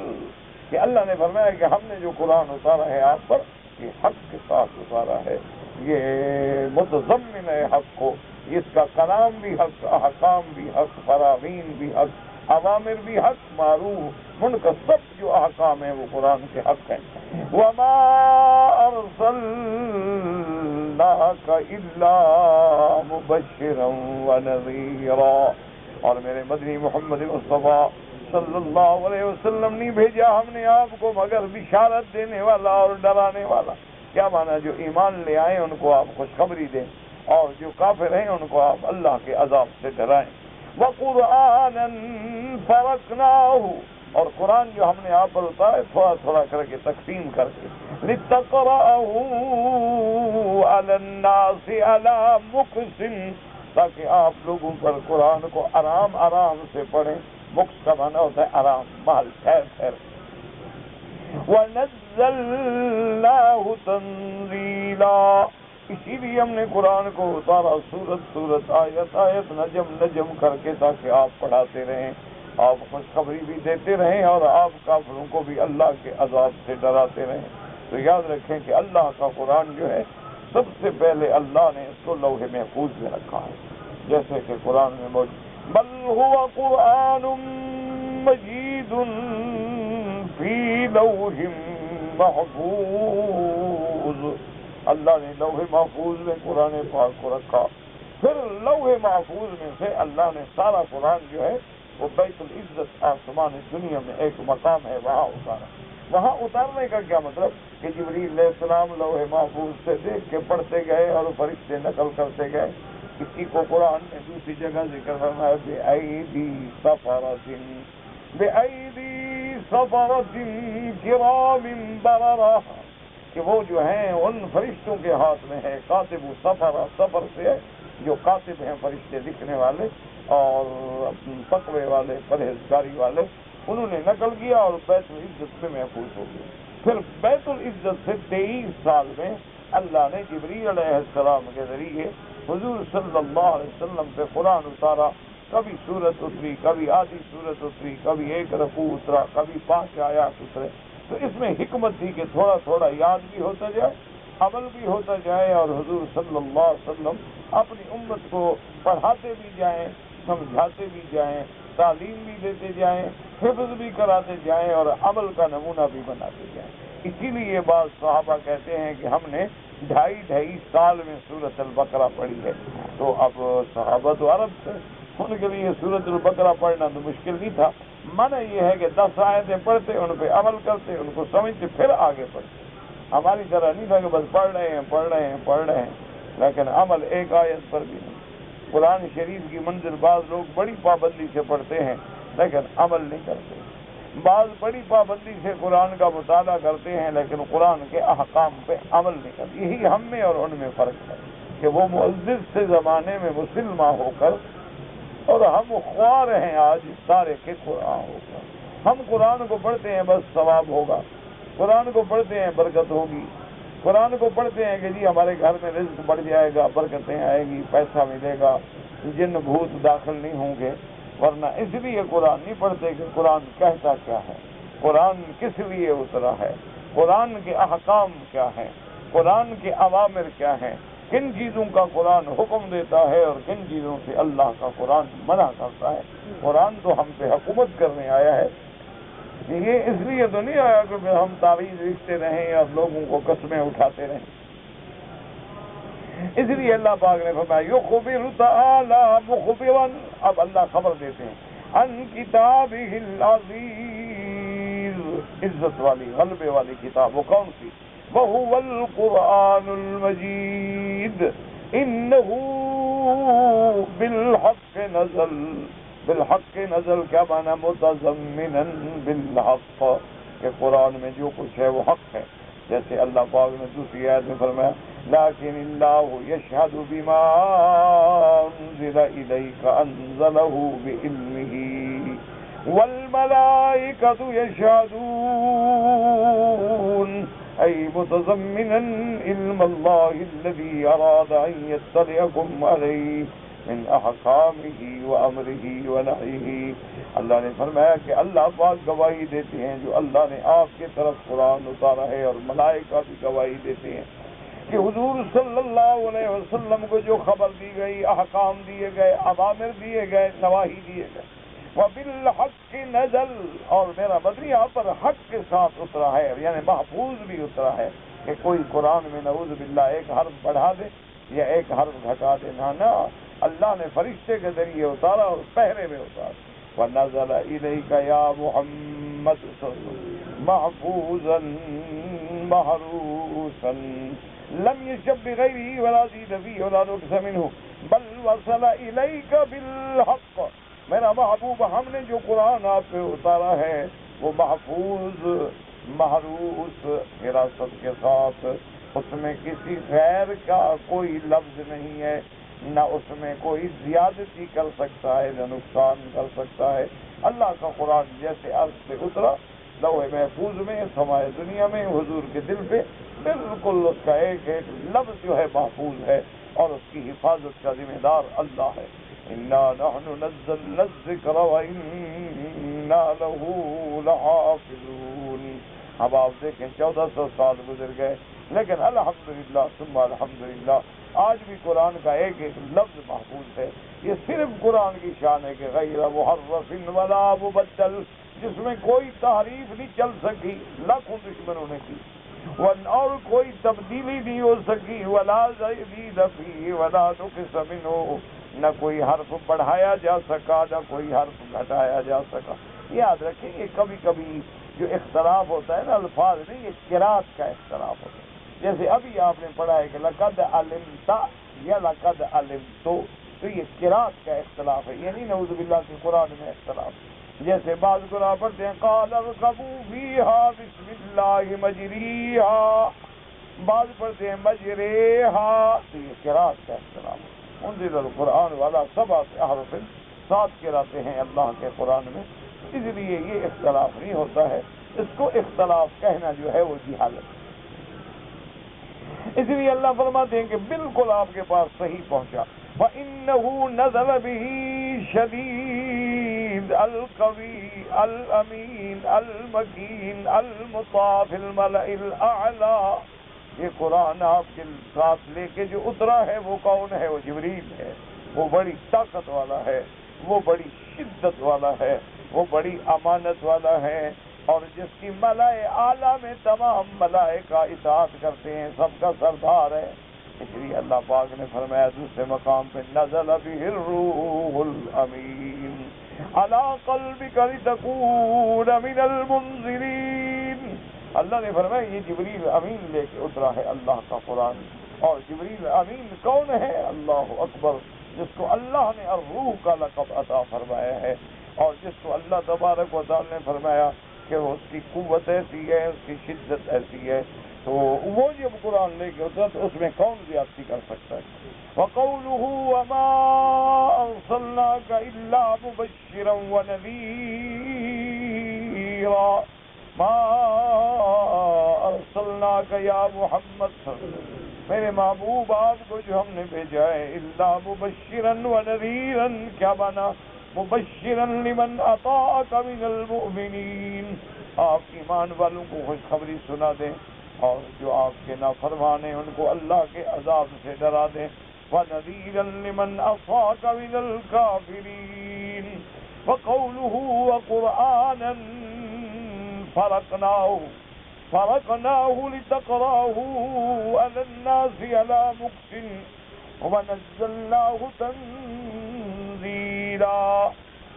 کہ اللہ نے فرمایا کہ ہم نے جو قرآن اتارا ہے آپ پر یہ حق کے ساتھ اتارا ہے، یہ متضمن ہے حق کو، اس کا کلام بھی حق، احکام بھی حق، فراوین بھی حق، اوامر بھی حق، معروف منکر سب جو احکام ہیں وہ قرآن کے حق ہیں۔ وما ارسلناک الا مبشرا ونذیرا، اور میرے مدنی محمد مصطفیٰ صلی اللہ علیہ وسلم نہیں بھیجا ہم نے آپ کو مگر بشارت دینے والا اور ڈرانے والا۔ کیا مانا؟ جو ایمان لے آئے ان کو آپ خوشخبری دیں، اور جو کافر ہیں ان کو آپ اللہ کے عذاب سے ڈرائیں۔ وَقُرْآنًا فَرَقْنَاهُ، اور قرآن جو ہم نے آپ پر اتارا تھوڑا تھوڑا کر کے تقسیم کر کے، لِتَقْرَأَهُ عَلَى النَّاسِ عَلَى مُكْثٍ، تاکہ آپ لوگوں پر قرآن کو آرام آرام سے پڑھیں۔ مکس کا معنی ہوتا ہے آرام، محل ٹھہر ٹھہر۔ وَنَزَّلْنَاهُ تَنزِيلًا، اسی لیے ہم نے قرآن کو اتارا سورت سورت، آیت آیت، نجم نجم کر کے، تاکہ آپ پڑھاتے رہیں، آپ خوشخبری بھی دیتے رہیں، اور آپ کافروں کو بھی اللہ کے عذاب سے ڈراتے رہیں۔ تو یاد رکھیں کہ اللہ کا قرآن جو ہے سب سے پہلے اللہ نے اس کو لوح محفوظ میں رکھا ہے، جیسے کہ قرآن میں موجود بل هو قرآن مجید فی لوح محفوظ، اللہ نے لوح محفوظ میں قرآن پاک کو رکھا۔ پھر لوح محفوظ میں سے اللہ نے سارا قرآن جو ہے وہ بیت العزت آسمان دنیا میں ایک مقام ہے وہاں اتارا۔ وہاں اتارنے کا کیا مطلب کہ جبریل علیہ السلام لوح محفوظ سے دیکھ کے پڑھتے گئے اور فرشتے نقل کرتے گئے۔ اسی کو قرآن نے دوسری جگہ ذکر فرمایا بِأَيْدِي سَفَرَةٍ کِرَامٍ بَرَرَةٍ، کہ وہ جو ہیں ان فرشتوں کے ہاتھ میں ہے، کاتب و سفر، سفر سے جو کاتب ہیں فرشتے لکھنے والے اور تقوی والے پرہیزگاری والے، انہوں نے نقل کیا اور بیت العزت میں محفوظ ہو گیا۔ پھر بیت العزت سے 23 سال میں اللہ نے جبریل علیہ السلام کے ذریعے حضور صلی اللہ علیہ وسلم پہ قرآن اتارا۔ کبھی سورت اتری، کبھی آدھی سورت اتری، کبھی ایک رکوع اترا، کبھی 5 آیات اترے۔ تو اس میں حکمت تھی کہ تھوڑا تھوڑا یاد بھی ہوتا جائے، عمل بھی ہوتا جائے، اور حضور صلی اللہ علیہ وسلم اپنی امت کو پڑھاتے بھی جائیں، سمجھاتے بھی جائیں، تعلیم بھی دیتے جائیں، حفظ بھی کراتے جائیں، اور عمل کا نمونہ بھی بناتے جائیں۔ اسی لیے بعض صحابہ کہتے ہیں کہ ہم نے 2.5 سال میں سورۃ البقرہ پڑھی ہے۔ تو اب صحابہ تو عرب تھے، ان کے لیے سورۃ البقرہ پڑھنا تو مشکل نہیں تھا۔ معنی یہ ہے کہ 10 آیتیں پڑھتے، ان پہ عمل کرتے، ان کو سمجھتے، پھر آگے پڑھتے۔ ہماری طرح نہیں تھا کہ بس پڑھ رہے ہیں لیکن عمل ایک آیت پر بھی نہیں۔ قرآن شریف کی منزل بعض لوگ بڑی پابندی سے پڑھتے ہیں لیکن عمل نہیں کرتے، بعض بڑی پابندی سے قرآن کا مطالعہ کرتے ہیں لیکن قرآن کے احکام پہ عمل نہیں کرتے۔ یہی ہم میں اور ان میں فرق ہے کہ وہ معزز سے زمانے میں مسلمہ ہو کر، اور ہم خوار ہیں آج سارے کے قرآن ہو کر۔ ہم قرآن کو پڑھتے ہیں بس ثواب ہوگا، قرآن کو پڑھتے ہیں برکت ہوگی، قرآن کو پڑھتے ہیں کہ جی ہمارے گھر میں رزق بڑھ جائے گا، برکتیں آئے گی، پیسہ ملے گا، جن بھوت داخل نہیں ہوں گے۔ ورنہ اس لیے قرآن نہیں پڑھتے کہ قرآن کہتا کیا ہے، قرآن کس لیے اترا ہے، قرآن کے احکام کیا ہیں، قرآن کے اوامر کیا ہیں، کن چیزوں کا قرآن حکم دیتا ہے اور کن چیزوں سے اللہ کا قرآن منع کرتا ہے۔ قرآن تو ہم پہ حکومت کرنے آیا ہے، یہ اس لیے تو نہیں آیا کہ ہم تعویذ لکھتے رہیں اور لوگوں کو قسمیں اٹھاتے رہیں۔ اس لیے اللہ پاک نے فرمایا یخبر تعالی مخبرا، اب اللہ خبر دیتے ہیں ان کتابہ العزیز، عزت والی غلبے والی کتاب، وہ کون سی؟ وہو القرآن المجید انہ بالحق نزل، بالحق نزل کیا معنی؟ متضمنا بالحق، کہ قرآن میں جو کچھ ہے وہ حق ہے۔ جیسے اللہ پاک نے دوسری آیت میں فرمایا لیکن اللہ یشہد بما انزل الیک انزلہ بعلمہ والملائکۃ یشہدون، ای متضمنا علم اللہ الذی اراد ان یطلعکم علیہ من احکامہ وامرہ ونہیہ۔ اللہ نے فرمایا کہ اللہ پاک گواہی دیتے ہیں جو اللہ نے آپ کی طرف قرآن اتارا ہے، اور ملائکہ بھی گواہی دیتے ہیں کہ حضور صلی اللہ علیہ وسلم کو جو خبر دی گئی، احکام دیے گئے، اوامر دیے گئے، نواہی دیے گئے، وبالحق نزل، اور میرا مدنی یہاں پر حق کے ساتھ اترا ہے، یعنی محفوظ بھی اترا ہے کہ کوئی قرآن میں نعوذ باللہ ایک حرف بڑھا دے یا ایک حرف گھٹا دے، نہ اللہ نے فرشتے کے ذریعے اتارا اور پہرے میں اتارا. وَنَزَلَ إِلَيْكَ يَا مُحَمَّدُ مَحْفُوظًا مَحْرُوسًا لَمْ يَشْبَ بِغَيْرِهِ وَلَا زِيدَ فِيهِ وَلَا نُقْصَ مِنْهُ بَلْ وَصَلَ إِلَيْكَ بِالْحَقِّ. میرا محبوب ہم نے جو قرآن آپ پہ اتارا ہے وہ محفوظ محروس حراست کے ساتھ، اس میں کسی غیر کا کوئی لفظ نہیں ہے، نہ اس میں کوئی زیادتی کر سکتا ہے نہ نقصان کر سکتا ہے. اللہ کا قرآن جیسے عرض سے اترا لوح محفوظ میں سمائے دنیا میں حضور کے دل پہ بالکل اس کا ایک ایک لفظ جو ہے محفوظ ہے، اور اس کی حفاظت کا ذمہ دار اللہ ہے. اِنَّا نَحْنُ نَزَّلْنَا الذِّكْرَ وَإِنَّا لَهُ لَحَافِظُونَ. اب آپ دیکھیں 1400 سال گزر گئے، لیکن الحمدللہ ثم الحمدللہ آج بھی قرآن کا ایک ایک لفظ محفوظ ہے. یہ صرف قرآن کی شان ہے کہ غیر محرف ولا مبدل، جس میں کوئی تحریف نہیں چل سکی، لاکھوں دشمنوں نے کی، اور کوئی تبدیلی نہیں ہو سکی، ولا زید فیہ ولا نقص منہ، نہ کوئی حرف بڑھایا جا سکا نہ کوئی حرف گھٹایا جا سکا. یاد رکھیں یہ کبھی کبھی جو اختلاف ہوتا ہے نا الفاظ نہیں، یہ قرات کا اختلاف ہوتا ہے. جیسے ابھی آپ نے پڑھا ہے کہ لقد علمت یا لقد علمت، تو یہ قرات کا اختلاف ہے، یعنی نعوذ باللہ کے قرآن میں اختلاف. جیسے بعض قرآن پڑھتے ہیں قال اركبوا فيها بسم الله مجريها، بعض پڑھتے ہیں مجریها، تو یہ قرات کا اختلاف ہے. انزل القرآن والا 7 احرف، 7 قراتیں ہیں اللہ کے قرآن میں، اس لیے یہ اختلاف نہیں ہوتا ہے. اس کو اختلاف کہنا جو ہے وہ جہالت. اس لیے اللہ فرماتے ہیں کہ بالکل آپ کے پاس صحیح پہنچا. وَإِنَّهُ نَزَلَ بِهِ شَدِيدُ الْقَوِيُّ الْأَمِينُ الْمَكِينُ الْمُطَاعُ فِي الْمَلَإِ الْأَعْلَىٰ. یہ قرآن آپ کے ساتھ لے کے جو اترا ہے وہ کون ہے؟ وہ جبریل ہے. وہ بڑی طاقت والا ہے، وہ بڑی شدت والا ہے، وہ بڑی امانت والا ہے، اور جس کی ملائے اعلیٰ میں تمام ملائکہ اطاعت کرتے ہیں، سب کا سردار ہے. اس لیے اللہ پاک نے فرمایا دوسرے مقام پہ نزل بہ الروح الامین علی قلبک لتکون من المنذرین. اللہ نے فرمایا یہ جبریل امین لے کے اترا ہے اللہ کا قرآن. اور جبریل امین کون ہے؟ اللہ اکبر، جس کو اللہ نے الروح کا لقب عطا فرمایا ہے، اور جس کو اللہ تبارک و تعالی نے فرمایا کہ اس کی قوت ایسی ہے، اس کی شدت ایسی ہے، تو وہ جب قرآن لے کے اترا تو اس میں کون زیادتی کر سکتا ہے. وَقَوْلُهُ وَمَا أَرْسَلْنَاكَ إِلَّا مُبَشِّرًا وَنَذِيرًا. مَا أَرْسَلْنَاكَ يَا مُحَمَّدْ، میرے محبوب آپ کو جو ہم نے بھیجا ہے، إِلَّا مُبَشِّرًا وَنَذِيرًا، کیا بنا؟ مبشرًا لمن اطاعك من المؤمنین، آپ ایمان والوں کو خوشخبری سنا دیں، اور جو آپ کے نافرمان ہیں ان کو اللہ کے عذاب سے ڈرا دیں. وَنَذِيرًا لِمَنْ عَصَاكَ مِنَ الْكَافِرِينَ. وَقَوْلُهُ وَقُرْآنًا فَرَقْنَاهُ لِتَقْرَأَهُ عَلَى النَّاسِ عَلَى مُكْثٍ وَنَزَّلْنَاهُ تَنزِيلًا.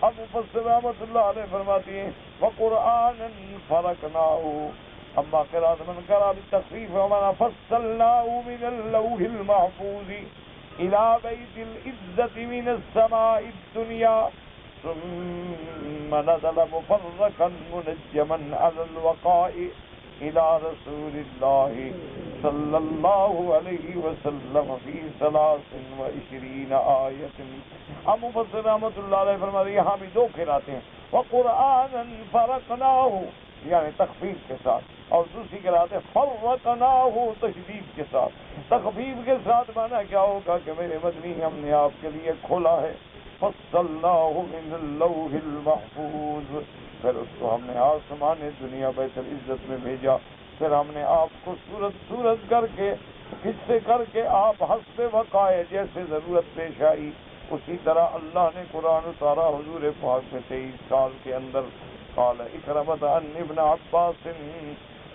اب مفسر رحمۃ اللہ علیہ فرماتی ہیں وَقُرْآنًا فَرَقْنَاهُ، اما قرأت من قرأ بالتخفيف ومن فصلناه من اللوح المحفوظ إلى بيت العزة من السماء الدنيا ثم نزل مفرقا منجما على الوقاء إلى رسول الله صلى الله عليه وسلم في 23 آية. اب مفسر رحمۃ اللہ علیہ فرماتے ہیں یہاں بھی 2 قرأتیں ہیں، وَقُرْآنًا فَرَقْنَاهُ یعنی تخفیف کے ساتھ، اور دوسری قرأت فرقناہ تشدید کے ساتھ. تخفیف کے ساتھ معنی کیا ہوگا کہ میرے مدنی ہم نے آپ کے لیے کھولا ہے فصلناہ من اللوح المحفوظ، پھر اس کو ہم نے آسمان دنیا بیت العزت میں بھیجا، پھر ہم نے آپ کو صورت کر کے قصے کر کے آپ ہنستے وقت آئے جیسے ضرورت پیش آئی، اسی طرح اللہ نے قرآن اتارا حضور پاک میں 23 سال کے اندر۔ قال اکرمۃ عن ابن عباس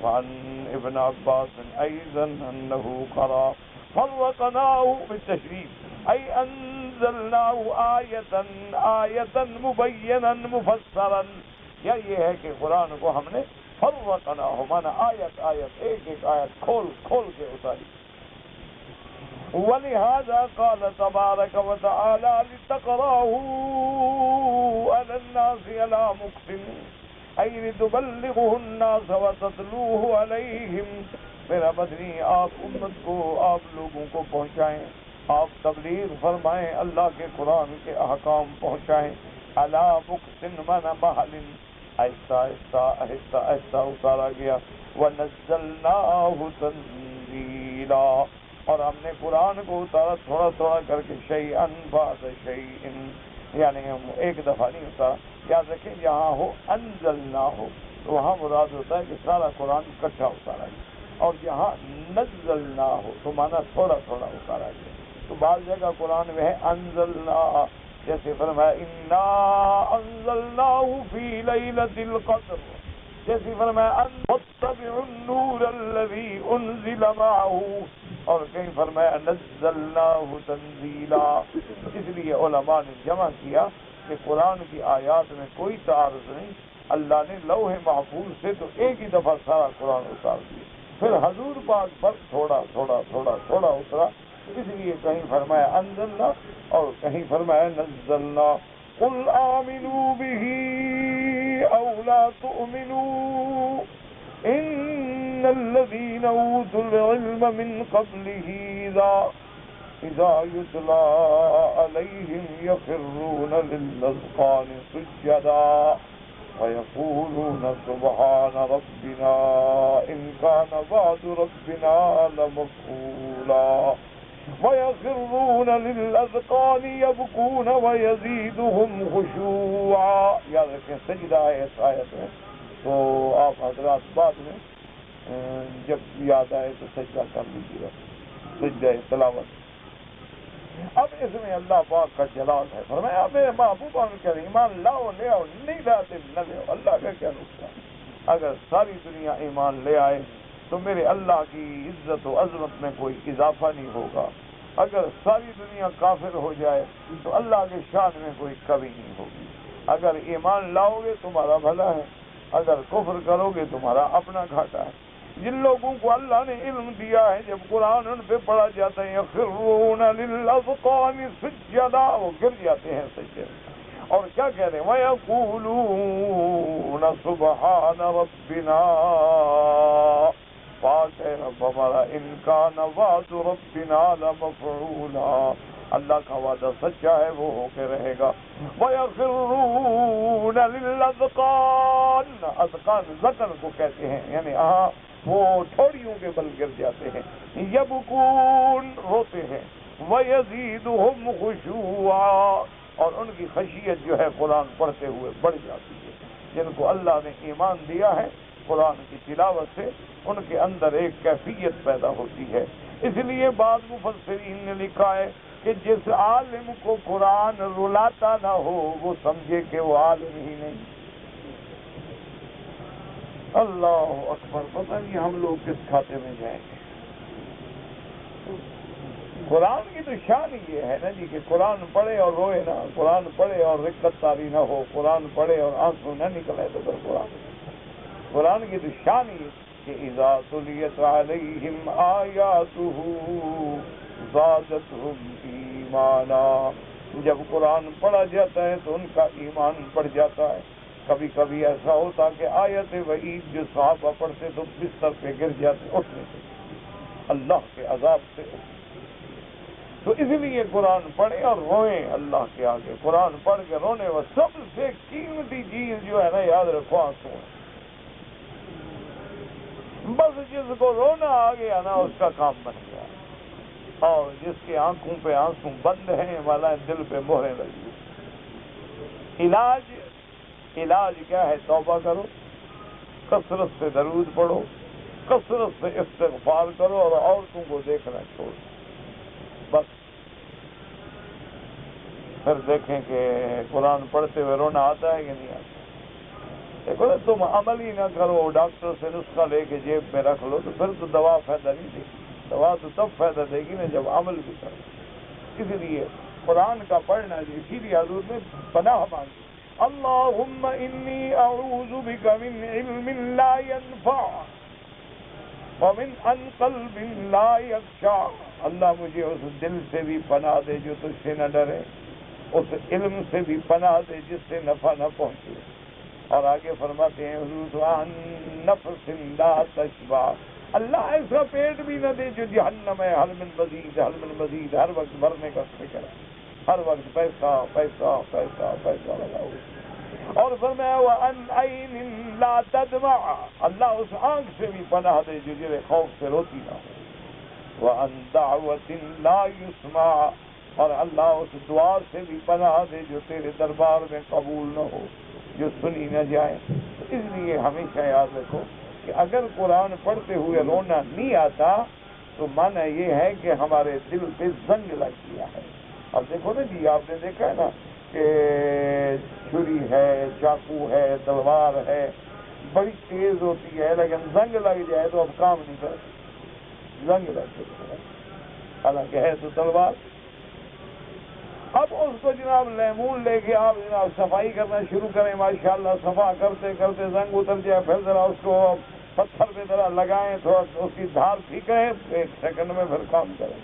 وعن ابن عباس ایضا انه قرأ فرقناه بالتشریف ای انزلناه آیتا مبینا مفسرا، یا یہ ہے کہ قرآن کو ہم نے فرقناه مانا آیت آیت ایک ایک آیت کھول کھول کے اتاری۔ ولہذا قال تبارک وتعالی لتقرأه على الناس على مكث أي لتبلغه الناس وتتلوه عليهم، میرا مدنی آپ امت کو، آپ لوگوں کو پہنچائیں، آپ تبلیغ فرمائیں، اللہ کے قرآن کے احکام پہنچائیں۔ على مكث من محل، آہستہ آہستہ آہستہ آہستہ اتارا گیا۔ ونزلناه تنزیلا، اور ہم نے قرآن کو اتارا تھوڑا تھوڑا کر کے، شیئا بعد شیئا، یعنی ہم ایک دفعہ نہیں اتارا۔ یاد رکھیں جہاں ہو انزلنا ہو تو وہاں مراد ہوتا ہے کہ سارا قرآن اکٹھا اتارا گیا، اور جہاں نزلنا ہو تو مانا تھوڑا تھوڑا اتارا گیا۔ تو بعض جگہ قرآن میں ہے انزلنا، جیسے فرمایا انا انزلناه فی لیلۃ القدر، جیسے فرمایا ان واتبعوا النور الذی انزل معه، اور کہیں فرمایا نزلناه تنزیلا۔ اس لیے علماء نے جمع کیا کہ قرآن کی آیات میں کوئی تعارض نہیں، اللہ نے لوح محفوظ سے تو ایک ہی دفعہ سارا قرآن اتار دیا، پھر حضور پاک پر تھوڑا تھوڑا تھوڑا تھوڑا اترا، اس لیے کہیں فرمایا انزلنا اور کہیں فرمایا نزلنا۔ قل آمنوا به او لا تؤمنوا ان الذين اوتوا العلم من قبله اذا يتلى عليهم يخرون للاذقان سجدا ويقولون سبحان ربنا ان كان وعد ربنا لمفعولا ويخرون للاذقان يبكون ويزيدهم خشوعا۔ یاد رکھیں سجدہ ہے اس آیت میں، تو آپ حضرات بعد میں جب یاد آئے تو سجدہ کر لیجیے، سجدہ تلاوت۔ اب اس میں اللہ پاک کا جلال ہے، فرمایا میرے محبوبان کے ایمان لاؤ لے آؤ، نہیں لاتے نہ لے آؤ، اللہ کا کیا نقصان۔ اگر ساری دنیا ایمان لے آئے تو میرے اللہ کی عزت و عظمت میں کوئی اضافہ نہیں ہوگا، اگر ساری دنیا کافر ہو جائے تو اللہ کے شان میں کوئی کمی نہیں ہوگی۔ اگر ایمان لاؤ گے تمہارا بھلا ہے، اگر کفر کرو گے تمہارا اپنا گھاٹا ہے۔ جن لوگوں کو اللہ نے علم دیا ہے جب قرآن ان پہ پڑھا جاتا ہے یخرون للاذقان سجدا، وہ گر جاتے ہیں سجدے میں، اور کیا کہہ رہے ہیں وَيَقُولُونَ سُبْحَانَ رَبِّنَا، پاک ہے رب ہمارا، ان کان وعد ربنا لمفعولا، اللہ کا وعدہ سچا ہے وہ ہو کے رہے گا۔ وَيَخِرُّونَ لِلْأَذْقَانِ، اذقان ذکر کو کہتے ہیں، یعنی وہ ٹھوڑیوں کے بل گر جاتے ہیں، یبکون روتے ہیں، وَيَزِيدُهُمْ خُشُوعًا، اور ان کی خشیت جو ہے قرآن پڑھتے ہوئے بڑھ جاتی ہے۔ جن کو اللہ نے ایمان دیا ہے قرآن کی تلاوت سے ان کے اندر ایک کیفیت پیدا ہوتی ہے۔ اس لیے بعض مفسرین نے لکھا ہے کہ جس عالم کو قرآن رلاتا نہ ہو وہ سمجھے کہ وہ عالم ہی نہیں۔ اللہ اکبر، پتہ نہیں ہم لوگ کس کھاتے میں جائیں گے۔ قرآن کی تو شان یہ ہے نا جی کہ قرآن پڑھے اور روئے نہ، قرآن پڑھے اور رقت طاری نہ ہو، قرآن پڑھے اور آنسو نہ نکلے، تو قرآن کی تو شان یہ کہ اذا تلیت علیہم آیاتہ زادتہم ایمانا، جب قرآن پڑھا جاتا ہے تو ان کا ایمان بڑھ جاتا ہے۔ کبھی کبھی ایسا ہوتا کہ آیت وعید جو صحابہ پڑھتے تو بستر پہ گر جاتے اٹھنے سے، اللہ کے عذاب سے۔ تو اس لیے قرآن پڑھیں اور روئیں اللہ کے آگے، قرآن پڑھ کے رونے وہ سب سے قیمتی چیز جو ہے نا یاد رکھو آنسو ہے۔ بس جس کو رونا آ گیا نا اس کا کام بن گیا، اور جس کی آنکھوں پہ آنسو بند ہیں والا دل پہ مہریں لگی۔ علاج کیا ہے؟ توبہ کرو، کثرت سے درود پڑھو، کثرت سے استغفار کرو اور عورتوں کو دیکھنا چھوڑ دو بس. پھر دیکھیں کہ قرآن پڑھتے ہوئے رونا آتا ہے کہ نہیں آتا. دیکھو نا تم عمل ہی نہ کرو, ڈاکٹر سے نسخہ لے کے جیب میں رکھ لو تو پھر تو دوا فائدہ نہیں دے گی. دوا تو تب فائدہ دے گی نا جب عمل بھی کرو. اس لیے قرآن کا پڑھنا, اسی لیے حضور نے پناہ مانگی, اللہم انی اعوذ بک من علم لا ينفع ومن ان قلب لا یخشع. اللہ مجھے اس دل سے بھی پناہ دے جو تجھ سے نہ ڈرے, اس علم سے بھی پناہ دے جس سے نفع نہ پہنچے. اور آگے فرماتے ہیں حضور نفس لا تشبع, اللہ ایسا پیٹ بھی نہ دے جو جہنم ہے, حل من مزید حل من مزید, ہر وقت بھرنے کا فکر ہے, ہر وقت پیسہ پیسہ پیسہ پیسہ لگاؤ. اور فرمایا وَأَنْ عَيْنٍ لَا تَدْمَعَ, اللہ اس آنکھ سے بھی پناہ دے جو جرے خوف سے روتی نہ ہو. وَأَنْ دَعْوَةٍ لَا يُسْمَعَ, اور اللہ اس دعا سے بھی پناہ دے جو تیرے دربار میں قبول نہ ہو, جو سنی نہ جائے. اس لیے ہمیشہ یاد رکھو کہ اگر قرآن پڑھتے ہوئے رونا نہیں آتا تو معنی یہ ہے کہ ہمارے دل پہ زنگ لگ گیا ہے. اب دیکھو نا جی, آپ نے دیکھا ہے نا کہ چھری ہے, چاقو ہے, تلوار ہے, بڑی تیز ہوتی ہے لیکن زنگ لگ جائے تو اب کام نہیں کرتی. زنگ لگ جائے حالانکہ ہے تو تلوار. اب اس کو جناب لیمون لے کے آپ جناب صفائی کرنا شروع کریں, ماشاءاللہ صفا کرتے کرتے زنگ اتر جائے, پھر ذرا اس کو پتھر پہ ذرا لگائیں, تھوڑا اس کی دھار پھینکیں, 1 سیکنڈ میں پھر کام کریں.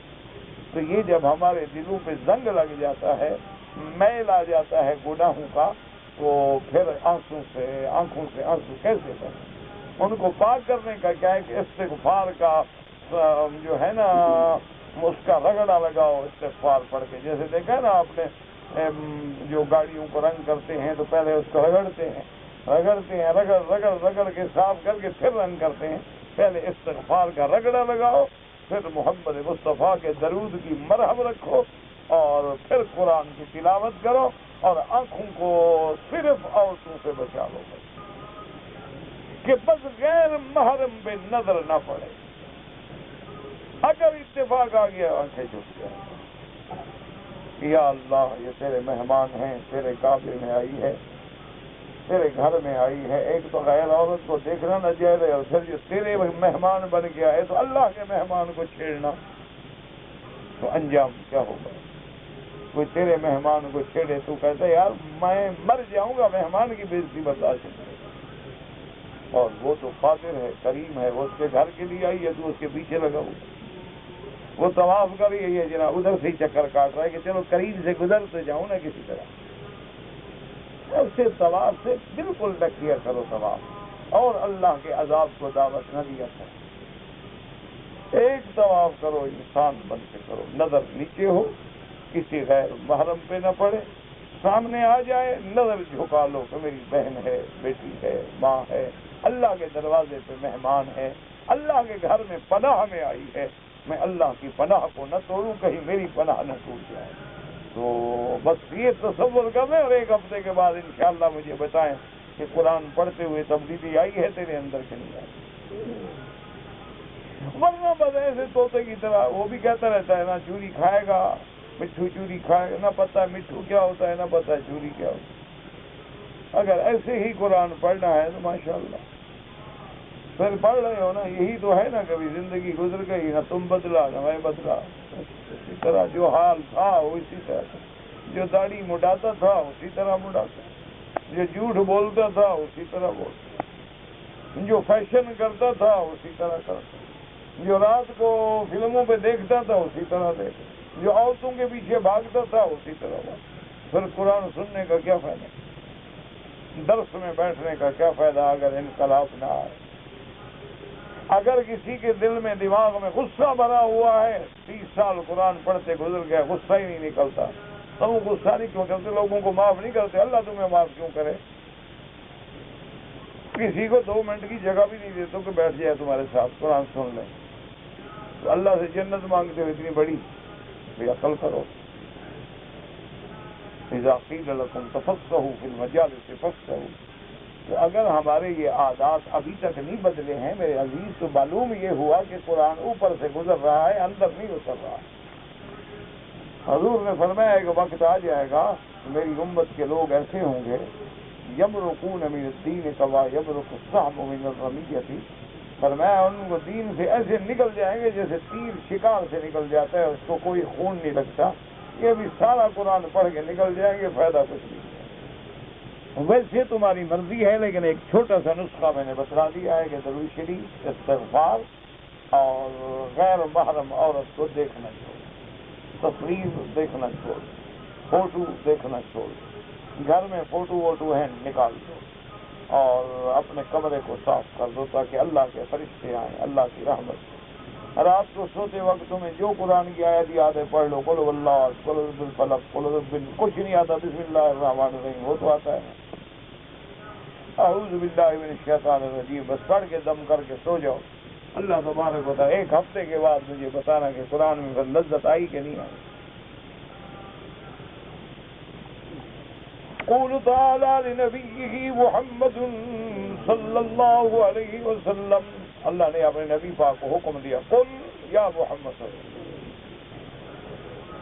تو یہ جب ہمارے دلوں پہ زنگ لگ جاتا ہے, میل آ جاتا ہے گناہوں کا, تو پھر آنکھوں سے آنسو کیسے بہیں؟ ان کو پاک کرنے کا کیا ہے کہ استغفار کا جو ہے نا اس کا رگڑا لگاؤ استغفار پڑھ کے. جیسے دیکھا نا آپ نے جو گاڑیوں کو رنگ کرتے ہیں تو پہلے اس کو رگڑتے ہیں رگڑ کے صاف کر کے پھر رنگ کرتے ہیں. پہلے استغفار کا رگڑا لگاؤ, پھر محمد مصطفیٰ کے درود کی مرہم رکھو, اور پھر قرآن کی تلاوت کرو, اور آنکھوں کو صرف عورتوں سے بچا لو کہ بس غیر محرم پہ نظر نہ پڑے. اگر اتفاق آ گیا آنکھیں جھک جائیں. یا اللہ یہ تیرے مہمان ہیں, تیرے کعبے میں آئی ہے, تیرے گھر میں آئی ہے, ایک تو غیر عورت کو دیکھنا نہ جائے, اور پھر جو تیرے مہمان بن گیا ہے تو اللہ کے مہمان کو چھیڑنا, تو انجام کیا ہوگا؟ کوئی تیرے مہمان کو چھیڑے تو کہتا ہے یار میں مر جاؤں گا, مہمان کی بےعزتی برداشت نہیں. اور وہ تو قادر ہے, کریم ہے, وہ اس کے گھر کے لیے آئی ہے تو اس کے پیچھے لگا ہوا, وہ طواف کر رہی ہے جناب, ادھر سے ہی چکر کاٹ رہا ہے کہ چلو قریب سے گزر تو جاؤں نا کسی طرح. ایسے طواف سے بالکل نہ کیا کرو طواف, اور اللہ کے عذاب کو دعوت نہ دیا کرو. ایک طواف کرو, انسان بن کے کرو, نظر نیچے ہو, کسی غیر محرم پہ نہ پڑے, سامنے آ جائے نظر جھکا لو کہ میری بہن ہے, بیٹی ہے, ماں ہے, اللہ کے دروازے پہ مہمان ہے, اللہ کے گھر میں پناہ میں آئی ہے, میں اللہ کی پناہ کو نہ توڑوں, کہیں میری پناہ نہ ٹوٹ جائے. تو بس یہ تصور کر لیں, اور 1 ہفتے کے بعد انشاءاللہ مجھے بتائیں کہ قرآن پڑھتے ہوئے تبدیلی آئی ہے تیرے اندر کہ نہیں آئی. ورنہ بس ایسے طوطے کی طرح وہ بھی کہتا رہتا ہے نا چوری کھائے گا, مٹھو چوری کھائے گا, نہ پتہ ہے مٹھو کیا ہوتا ہے, نہ پتہ ہے چوری کیا ہوتا ہے. اگر ایسے ہی قرآن پڑھنا ہے تو ماشاءاللہ پھر پڑھ رہے ہو نا, یہی تو ہے نا, کبھی زندگی گزر گئی, نہ تم بدلا نہ میں بدلا. اسی طرح جو حال تھا وہ اسی طرح, جو داڑھی مڈاتا تھا اسی طرح مڈاتا, جو جھوٹ بولتا تھا اسی طرح بولتا, جو فیشن کرتا تھا اسی طرح کرتا, جو رات کو فلموں پہ دیکھتا تھا اسی طرح دیکھتا, جو عورتوں کے پیچھے بھاگتا تھا اسی طرح بھاگتا. پھر قرآن سننے کا کیا فائدہ, درس میں بیٹھنے کا کیا فائدہ اگر انقلاب نہ آئے. اگر کسی کے دل میں دماغ میں غصہ بھرا ہوا ہے, 30 سال قرآن پڑھتے گزر گیا, غصہ ہی نہیں نکلتا, تو وہ غصہ نہیں کیوں کرتے, لوگوں کو معاف نہیں کرتے, اللہ تمہیں معاف کیوں کرے. کسی کو 2 منٹ کی جگہ بھی نہیں دیتے کہ بیٹھ جائے تمہارے ساتھ قرآن سن لیں, تو اللہ سے جنت مانگتے ہو اتنی بڑی, بھی عقل کرو. اذا قیل لکم تفقہوا فی المجالس فافقہوا, تو اگر ہمارے یہ عادات ابھی تک نہیں بدلے ہیں میرے عزیز، تو معلوم یہ ہوا کہ قرآن اوپر سے گزر رہا ہے، اندر نہیں اتر رہا ہے۔ حضور نے فرمایا کہ وقت آ جائے گا میری امت کے لوگ ایسے ہوں گے یمرقون من الدین کما یمرق السهم من الرمیۃ، فرمایا ان کو دین سے ایسے نکل جائیں گے جیسے تیر شکار سے نکل جاتا ہے، اس کو کوئی خون نہیں لگتا۔ یہ بھی سارا قرآن پڑھ کے نکل جائیں گے، فائدہ کچھ نہیں ہے۔ ویسے تمہاری مرضی ہے، لیکن ایک چھوٹا سا نسخہ میں نے بتلا دیا ہے کہ درود شریف، استغفار اور غیر محرم عورت کو دیکھنا چھوڑ، تصویر دیکھنا چھوڑ، فوٹو دیکھنا چھوڑ، گھر میں فوٹو ووٹو ہیں نکال دو، اور اپنے کمرے کو صاف کر دو تاکہ اللہ کے فرشتے آئیں، اللہ کی رحمت۔ رات کو سوتے وقت تمہیں جو قرآن کی آیت یاد ہے پڑھ لو، قل هو اللہ، قل اعوذ بالفلق، قل اعوذ کچھ نہیں آتا، بسم اللہ الرحمن الرحیم وہ تو آتا ہے، اعوذ باللہ من الشیطان الرجیم، بس پڑھ کے دم کر کے سو جاؤ۔ اللہ تبارک و تعالیٰ ایک ہفتے کے بعد مجھے بتانا کہ قرآن میں پھر لذت آئی کہ نہیں آئی۔ قول تعالیٰ لنبیہ محمد صلی اللہ علیہ وسلم، اللہ نے اپنے نبی پاک کو حکم دیا، قل یا محمد صلی اللہ علیہ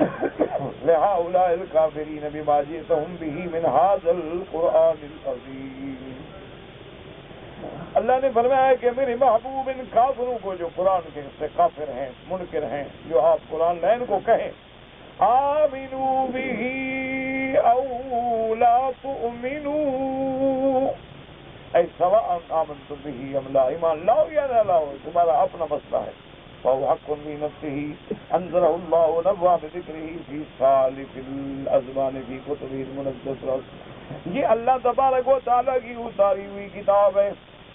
وسلم لہؤلاء الکافرین بما جئتہم بہ من ھذا القرآن العظیم۔ اللہ نے فرمایا کہ میرے محبوب ان کافروں کو جو قرآن کے سے کافر ہیں، منکر ہیں، جو آپ قرآن لین کو کہیں آمنوا به او لا تؤمنوا، اے سواء آمنتم به ام لا، ایمان لاؤ یا نہ لاؤ تمہارا اپنا مسئلہ ہے۔ فهو حق في نفسه انزله الله ونبأ بذكره في سالف الازمان في كتبه المنزلة، یہ اللہ تبارک و تعالیٰ کی اتاری ہوئی کتاب ہے،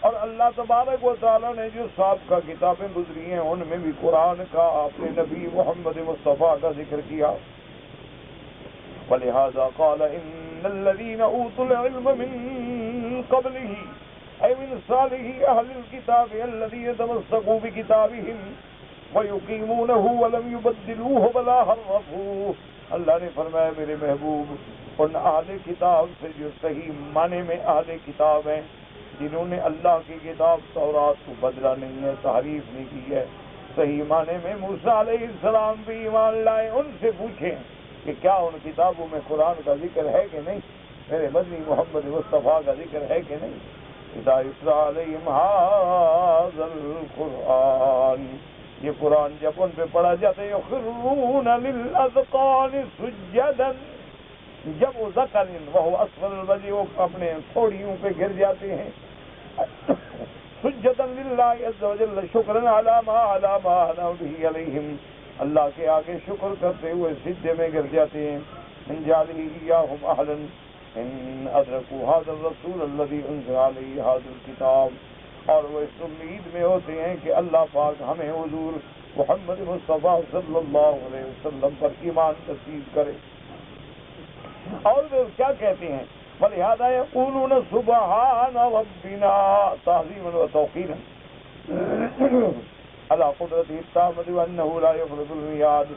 اور اللہ تبارک و تعالیٰ نے جو سابقہ کتابیں گزری ہیں ان میں بھی قرآن کا اپنے نبی محمد مصطفیٰ کا ذکر کیا۔ وَلِهَذَا قَالَ إِنَّ الَّذِينَ أُوتُوا الْعِلْمَ مِن قَبْلِهِ أَيْ مِن صَالِحِ أَهْلِ الْكِتَابِ الَّذِينَ تَمَسَّكُوا بِكِتَابِهِمْ وَيُقِيمُونَهُ وَلَمْ يُبَدِّلُوهُ وَلَا حَرَّفُوهُ، اللہ نے فرمایا میرے محبوب ان اہل کتاب سے جو صحیح معنی میں اہل کتاب ہیں، جنہوں نے اللہ کی کتاب تورات کو بدلا نہیں ہے، تحریف نہیں کی ہے، صحیح معنی میں موسیٰ علیہ السلام بھی ایمان لائے، ان سے پوچھیں کہ کیا ان کتابوں میں قرآن کا ذکر ہے کہ نہیں، میرے مدنی محمد مصطفیٰ کا ذکر ہے کہ نہیں۔ اذا یتلیٰ علیہم ھذا القرآن، یہ قرآن جب ان پہ پڑھا جاتا ہے، یخرون للاذقان سجدا، جب وہ ذکر وہ اسفل الوجہ، وہ اپنے تھوڑیوں پہ گر جاتے ہیں، سجدا للہ عز وجل شکرا علی ما انعم به علیہم، اللہ کے آگے شکر کرتے ہوئے سجدے میں گر جاتے ہیں۔ ان جعلہ ایاہم اہلا ان ادرکوا ھذا الرسول الذی انزل علیہ ھذا الکتاب، اور وہ اس امید میں ہوتے ہیں کہ اللہ پاک ہمیں حضور محمد مصطفیٰ صلی اللہ علیہ وسلم پر ایمان نصیب کرے۔ اور وہ کیا کہتے ہیں، وَلِهَذَا يَقُولُونَ سُبْحَانَ رَبِّنَا تَعْظِيمًا وَتَوْقِيرًا عَلَى قُدْرَتِهِ التَّامَّةِ وَأَنَّهُ لَا يُخْلِفُ الْمِيعَادَ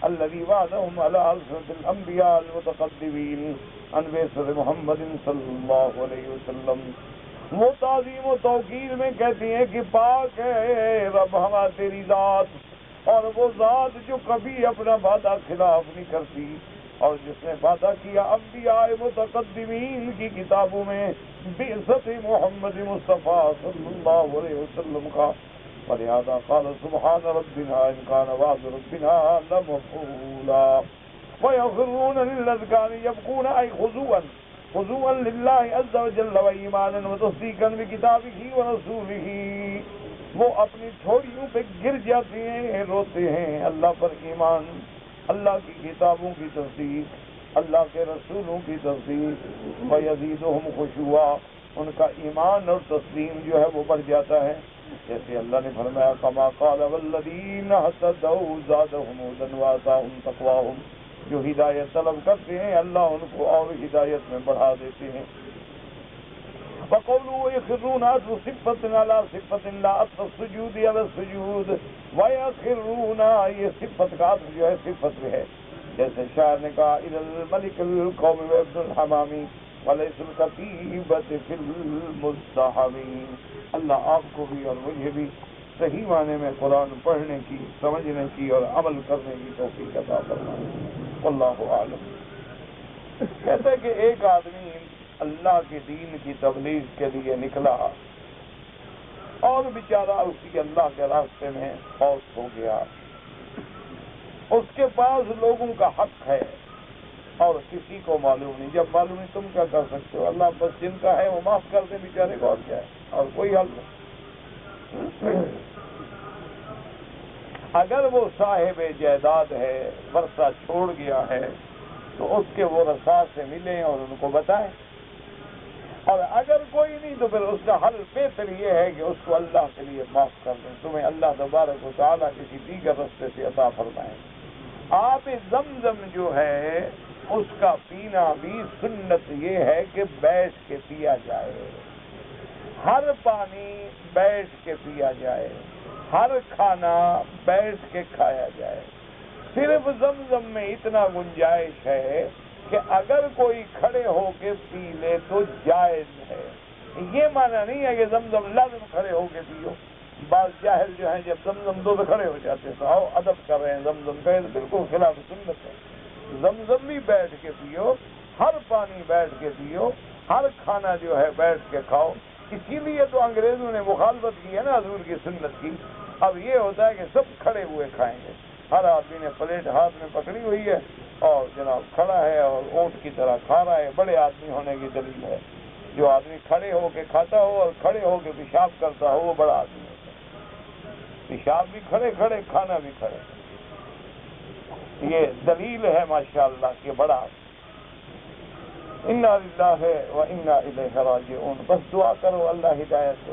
الَّذِي وَعَدَهُمْ عَلَى أَلْسِنَةِ الْأَنْبِيَاءِ الْمُتَقَدِّمِينَ عَنْ بِعْثَةِ مُحَمَّدٍ صلی اللہ علیہ وسلم۔ وہ تعظیم و توقیر میں کہتے ہیں کہ پاک ہے رب ہمارا تیری ذات، اور وہ ذات جو کبھی اپنا وعدہ خلاف نہیں کرتی، اور جس نے وعدہ کیا انبیاء متقدمین کی کتابوں میں بعثت محمد مصطفیٰ صلی اللہ علیہ وسلم کا، ولہذا قال سبحان ربنا ان کان وعد ربنا لمفعولا، ويخرون للاذقان يبكون اي خضوعا للہ عز وجل وایمانا وتصدیقا بکتابہ ورسولہ، وہ اپنی تھوڑیوں پہ گر جاتے ہیں، روتے ہیں اللہ پر ایمان، اللہ کی کتابوں کی تصدیق، اللہ کے رسولوں کی تصدیق، وَيَزِيدُهُمْ خُشُوعًا، ان کا ایمان اور تسلیم جو ہے وہ بڑھ جاتا ہے، جیسے اللہ نے فرمایا كما قال وَالَّذِينَ اهْتَدَوْا زَادَهُمْ هُدًى وَآتَاهُمْ تَقْوَاهُمْ، جو ہدایت طلب کرتے ہیں اللہ ان کو اور ہدایت میں بڑھا دیتے ہیں۔ وَقَوْلُهُ وَيَخِرُّونَ عَطْفُ صِفَّةٍ عَلَى صِفَّةٍ لَا عَطْفَ السُّجُودِ عَلَى السُّجُودِ، وَيَخِرُّونَ، یہ صفت کا عطف جو ہے صفت میں ہے، جیسے شاعر نے کہا إِلَى الْمَلِكِ الْقَوْمِ وَابْنُ الْحَمَامِ وَلَيْسَ الْكَتِيبَةِ فِي الْمُزْدَحَمِينَ۔ اللہ آپ کو بھی اور مجھے بھی صحیح معنی میں قرآن پڑھنے کی، سمجھنے کی اور عمل کرنے کی توفیق عطا فرمائے۔ واللہ اعلم۔ کہتے ہیں کہ ایک آدمی اللہ کے دین کی تبلیغ کے لیے نکلا اور بیچارہ اسی اللہ کے راستے میں فوت ہو گیا۔ اس کے پاس لوگوں کا حق ہے اور کسی کو معلوم نہیں۔ جب معلوم نہیں تم کیا کر سکتے ہو؟ اللہ بس جن کا ہے وہ معاف کر دے بیچارے کو، اور کیا ہے، اور کوئی حل نہیں۔ اگر وہ صاحب جائیداد ہے، ورثہ چھوڑ گیا ہے، تو اس کے وہ ورثاء سے ملیں اور ان کو بتائیں، اور اگر کوئی نہیں تو پھر اس کا حل بہتر یہ ہے کہ اس کو اللہ کے لیے معاف کر دیں، تمہیں اللہ تبارک و تعالیٰ کسی دیگر راستے سے عطا فرمائیں۔ آب زمزم جو ہے اس کا پینا بھی سنت یہ ہے کہ بیٹھ کے پیا جائے، ہر پانی بیٹھ کے پیا جائے، ہر کھانا بیٹھ کے کھایا جائے۔ صرف زمزم میں اتنا گنجائش ہے کہ اگر کوئی کھڑے ہو کے پی لے تو جائز ہے، یہ معنی نہیں ہے کہ زمزم لازم کھڑے ہو کے پیو۔ بعض جاہل جو ہیں جب زمزم دو تو کھڑے ہو جاتے ہیں، تو آؤ ادب کر رہے ہیں زمزم کا، بالکل خلاف سنت ہے۔ زمزم بھی بیٹھ کے پیو، ہر پانی بیٹھ کے پیو، ہر کھانا جو ہے بیٹھ کے کھاؤ۔ اسی لیے تو انگریزوں نے مخالفت کی ہے نا حضور کی سنت کی۔ اب یہ ہوتا ہے کہ سب کھڑے ہوئے کھائیں گے، ہر آدمی نے پلیٹ ہاتھ میں پکڑی ہوئی ہے اور جناب کھڑا ہے اور اونٹ کی طرح کھا رہا ہے۔ بڑے آدمی ہونے کی دلیل ہے، جو آدمی کھڑے ہو کے کھاتا ہو اور کھڑے ہو کے پیشاب کرتا ہو وہ بڑا آدمی ہوتا ہے۔ پیشاب بھی کھڑے کھڑے، کھانا بھی کھڑے، یہ دلیل ہے ماشاءاللہ کہ بڑا۔ انا للہ و انا الیہ راجعون۔ بس دعا کرو اللہ ہدایت دے۔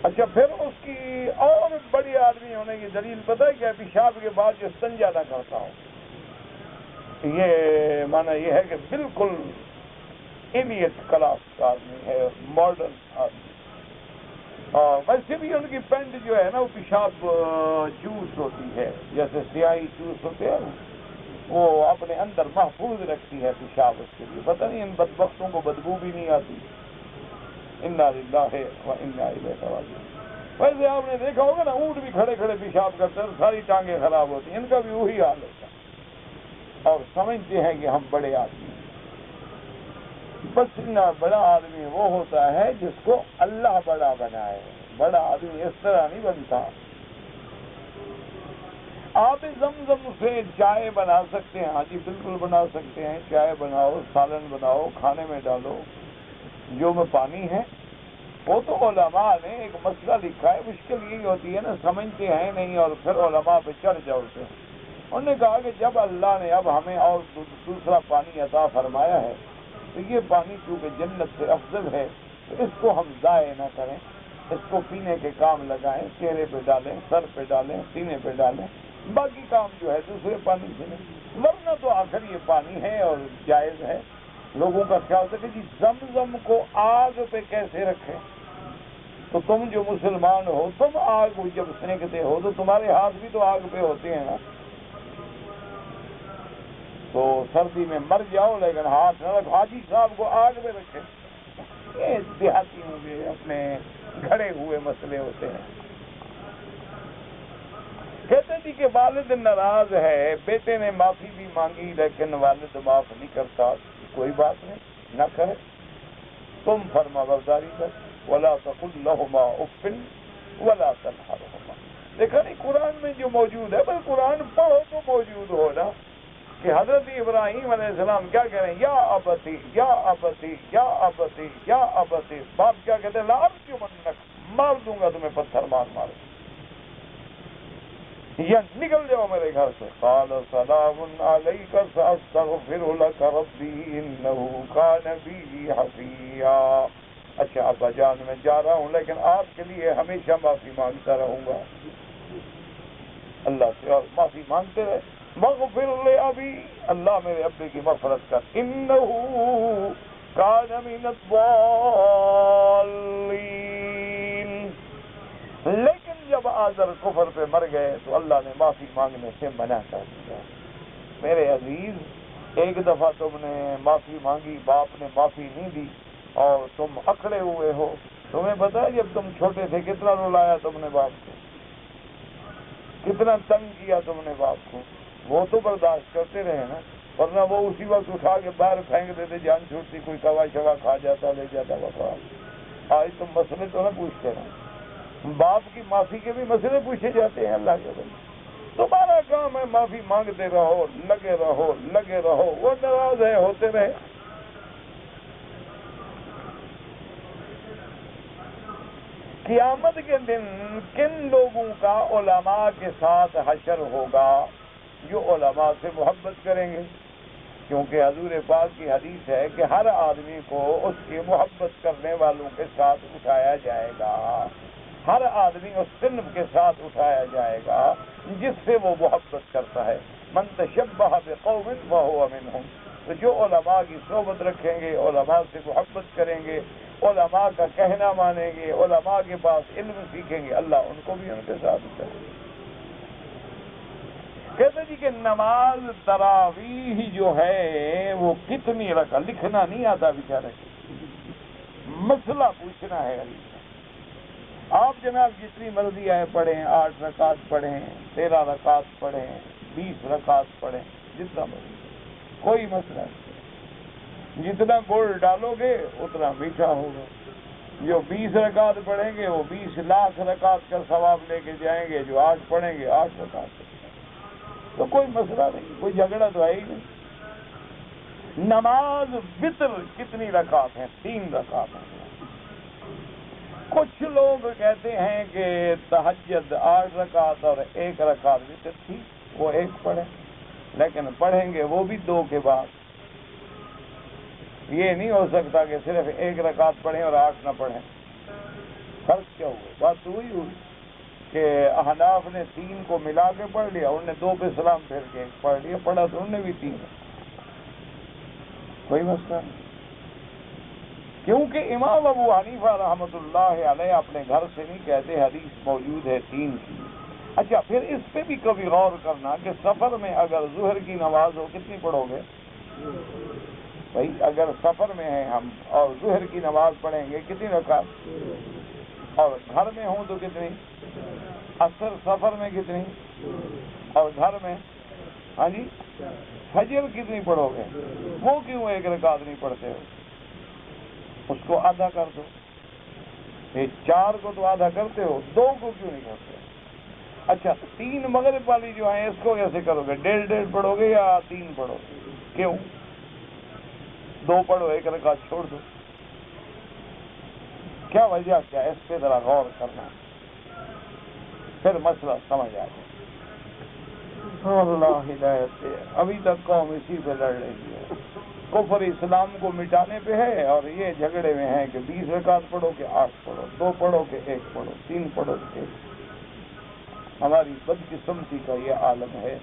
اچھا، پھر اس کی اور بڑی آدمی ہونے کی دلیل پتہ ہے کیا؟ پیشاب کے بعد جو استنجا نہ کرتا ہوں، یہ معنی یہ ہے کہ بالکل ایلیٹ کلاس کا آدمی ہے، ماڈرن آدمی۔ اور ویسے بھی ان کی پینٹ جو ہے نا وہ پیشاب چوس ہوتی ہے، جیسے سیاہی چوس ہوتے ہیں، وہ اپنے اندر محفوظ رکھتی ہے پیشاب اس کے لیے۔ پتہ نہیں ان بدبختوں کو بدبو بھی نہیں آتی۔ انا للہ و انا الیہ راجعون۔ ویسے آپ نے دیکھا ہوگا نا، اونٹ بھی کھڑے کھڑے پیشاب کرتے ہیں، ساری ٹانگیں خراب ہوتی ہیں، ان کا بھی وہی حال ہوتا ہے، اور سمجھتے ہیں کہ ہم بڑے آدمی ہیں۔ بس اتنا بڑا آدمی وہ ہوتا ہے جس کو اللہ بڑا بنائے، بڑا آدمی اس طرح نہیں بنتا۔ آپ زمزم سے چائے بنا سکتے ہیں؟ ہاں جی بالکل بنا سکتے ہیں، چائے بناؤ، سالن بناؤ، کھانے میں ڈالو۔ جو میں پانی ہے وہ تو علماء نے ایک مسئلہ لکھا ہے، مشکل یہی ہوتی ہے نا، سمجھتے ہیں نہیں اور پھر علماء پہ چڑھ جاتے ہیں۔ انہوں نے کہا کہ جب اللہ نے اب ہمیں اور دوسرا پانی عطا فرمایا ہے تو یہ پانی چونکہ جنت سے افضل ہے تو اس کو ہم ضائع نہ کریں، اس کو پینے کے کام لگائیں، چہرے پہ ڈالیں، سر پہ ڈالیں، سینے پہ ڈالیں، باقی کام جو ہے دوسرے پانی سے نہیں۔ ورنہ تو آخر یہ پانی ہے اور جائز ہے۔ لوگوں کا خیال تھا کہ جی زمزم کو آگ پہ کیسے رکھیں؟ تو تم جو مسلمان ہو، تم آگ جب سینکتے ہو تو تمہارے ہاتھ بھی تو آگ پہ ہوتے ہیں نا، تو سردی میں مر جاؤ لیکن ہاتھ نہ رکھو، حاجی صاحب کو آگ پہ رکھیں۔ یہ دیہاتیوں کے اپنے گھڑے ہوئے مسئلے ہوتے ہیں۔ کہتے تھی کہ والد ناراض ہے، بیٹے نے معافی بھی مانگی لیکن والد معاف نہیں کرتا۔ کوئی بات نہیں، نہ کرے، تم فرما برداری کر۔ وَلَا تَقُلْ لَهُمَا أُفٍّ وَلَا تَنْهَرْهُمَا۔ دیکھا نہیں قرآن میں جو موجود ہے، بس قرآن پڑھو تو موجود ہو نا، کہ حضرت ابراہیم علیہ السلام کیا کہہ رہے ہیں؟ یا ابتی یا ابتی یا ابتی یا ابتی۔ باپ کیا کہتے ہیں؟ لَأَرْجُمَنَّكَ، مار دوں گا تمہیں، پتھر مار مار، یا نکل جاؤ میرے گھر سے۔ قال سلام علیک سأستغفر لک ربی انہ کان بی حفیا۔ اچھا ابا جان میں جا رہا ہوں لیکن آپ کے لیے ہمیشہ معافی مانگتا رہوں گا۔ اللہ سے اور معافی مانگتے رہے۔ مغفر لأبی، اللہ میرے ابے کی مغفرت کر، انہ کان من الضالین۔ لیکن جب آزر کفر پہ مر گئے تو اللہ نے معافی مانگنے سے منع کر دیا۔ میرے عزیز، ایک دفعہ تم نے معافی مانگی، باپ نے معافی نہیں دی اور تم اکڑے ہوئے ہو. تمہیں پتا ہے جب تم چھوٹے تھے کتنا رلایا تم نے باپ کو، کتنا تنگ کیا تم نے باپ کو. وہ تو برداشت کرتے رہے نا، ورنہ وہ اسی وقت اٹھا کے باہر پھینک دیتے، جان چھوٹتی، کوئی کوا شوا کھا جاتا، لے جاتا بابا. آج تم مسئلے تو نہ پوچھتے نا، باپ کی معافی کے بھی مسئلے پوچھے جاتے ہیں اللہ کے بندے. تمہارا کام ہے معافی مانگتے رہو، لگے رہو لگے رہو، وہ ناراض ہے ہوتے رہے. قیامت کے دن کن لوگوں کا علماء کے ساتھ حشر ہوگا؟ جو علماء سے محبت کریں گے، کیونکہ حضور پاک کی حدیث ہے کہ ہر آدمی کو اس کی محبت کرنے والوں کے ساتھ اٹھایا جائے گا. ہر آدمی اس صنف کے ساتھ اٹھایا جائے گا جس سے وہ محبت کرتا ہے. من تشبہ بقوم فہو منہم. تو جو علماء کی صحبت رکھیں گے، علماء سے محبت کریں گے، علماء کا کہنا مانیں گے، علماء کے پاس علم سیکھیں گے، اللہ ان کو بھی ان کے ساتھ اٹھائے گا. کہتے جی کہ نماز تراویح جو ہے وہ کتنی رکعت، لکھنا نہیں آتا بیچارے، مسئلہ پوچھنا ہے. آپ جناب جتنی مرضی آئے پڑھیں، 8 رکعت پڑھیں، 13 رکعت پڑھیں، 20 رکعت پڑھیں، جتنا مرضی، کوئی مسئلہ نہیں. جتنا گڑ ڈالو گے اتنا میٹھا ہوگا. جو 20 رکعت پڑھیں گے وہ 20 لاکھ رکعت کا ثواب لے کے جائیں گے، جو 8 پڑھیں گے 8 رکعت. تو کوئی مسئلہ نہیں، کوئی جھگڑا تو ہے ہی نہیں. نماز وتر کتنی رکعت ہیں؟ 3 رکعت ہیں. کچھ لوگ کہتے ہیں کہ تہجد 8 رکعت اور 1 رکعت وتر تھی، وہ 1 پڑھیں، لیکن پڑھیں گے وہ بھی 2 کے بعد. یہ نہیں ہو سکتا کہ صرف 1 رکعت پڑھیں اور 8 نہ پڑھیں. فرق کیا ہوا؟ بات تو وہی ہوئی کہ احناف نے 3 کو ملا کے پڑھ لیا، انہوں نے 2 پہ سلام پھیر کے 1 پڑھ لیا، پڑھا تو انہوں نے بھی 3. کوئی مسئلہ نہیں، کیونکہ امام ابو حنیفہ رحمۃ اللہ علیہ اپنے گھر سے نہیں کہتے، حدیث موجود ہے 3 کی. اچھا پھر اس پہ بھی کبھی غور کرنا کہ سفر میں اگر ظہر کی نماز ہو کتنی پڑھو گے؟ بھائی اگر سفر میں ہیں ہم اور ظہر کی نماز پڑھیں گے کتنی رکعت؟ اور گھر میں ہوں تو کتنی؟ عصر سفر میں کتنی؟ اور گھر میں؟ ہاں جی فجر کتنی پڑھو گے؟ وہ کیوں 1 رکعت نہیں پڑھتے ہو؟ اس کو آدھا کر دو. یہ 4 کو تو آدھا کرتے ہو، 2 کو کیوں نہیں کرتے؟ اچھا 3 مغرب والی جو ہیں اس کو کیسے کرو گے؟ 1.5 پڑھو گے یا 3 پڑھو گے؟ کیوں 2 پڑھو 1 رکعت چھوڑ دو؟ کیا وجہ کیا؟ اس پہ ذرا غور کرنا، پھر مسئلہ سمجھ آ جائے. اللہ ہدایت دے. ابھی تک قوم اسی پہ لڑ رہی ہے، کفر اسلام کو مٹانے پہ ہے، اور یہ جھگڑے میں ہے کہ 20 رکعت پڑھو کہ 8 پڑھو، 2 پڑھو کہ 1 پڑھو، 3 پڑھو کہ 1. ہماری بدقسمتی کا یہ عالم ہے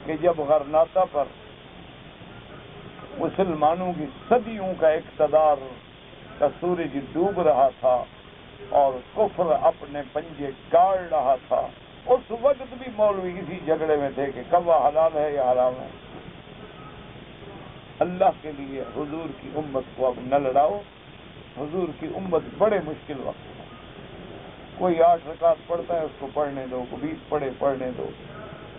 کہ جب غرناطہ پر مسلمانوں کی صدیوں کا اقتدار کا سورج ڈوب رہا تھا اور کفر اپنے پنجے گاڑ رہا تھا، اس وقت بھی مولوی اسی جھگڑے میں تھے کہ کوا حلال ہے یا حرام ہے. اللہ کے لیے حضور کی امت کو اب نہ لڑاؤ. حضور کی امت بڑے مشکل وقت ہے. کوئی 8 رکعت پڑھتا ہے اس کو پڑھنے دو، کوئی 20 پڑھنے دو.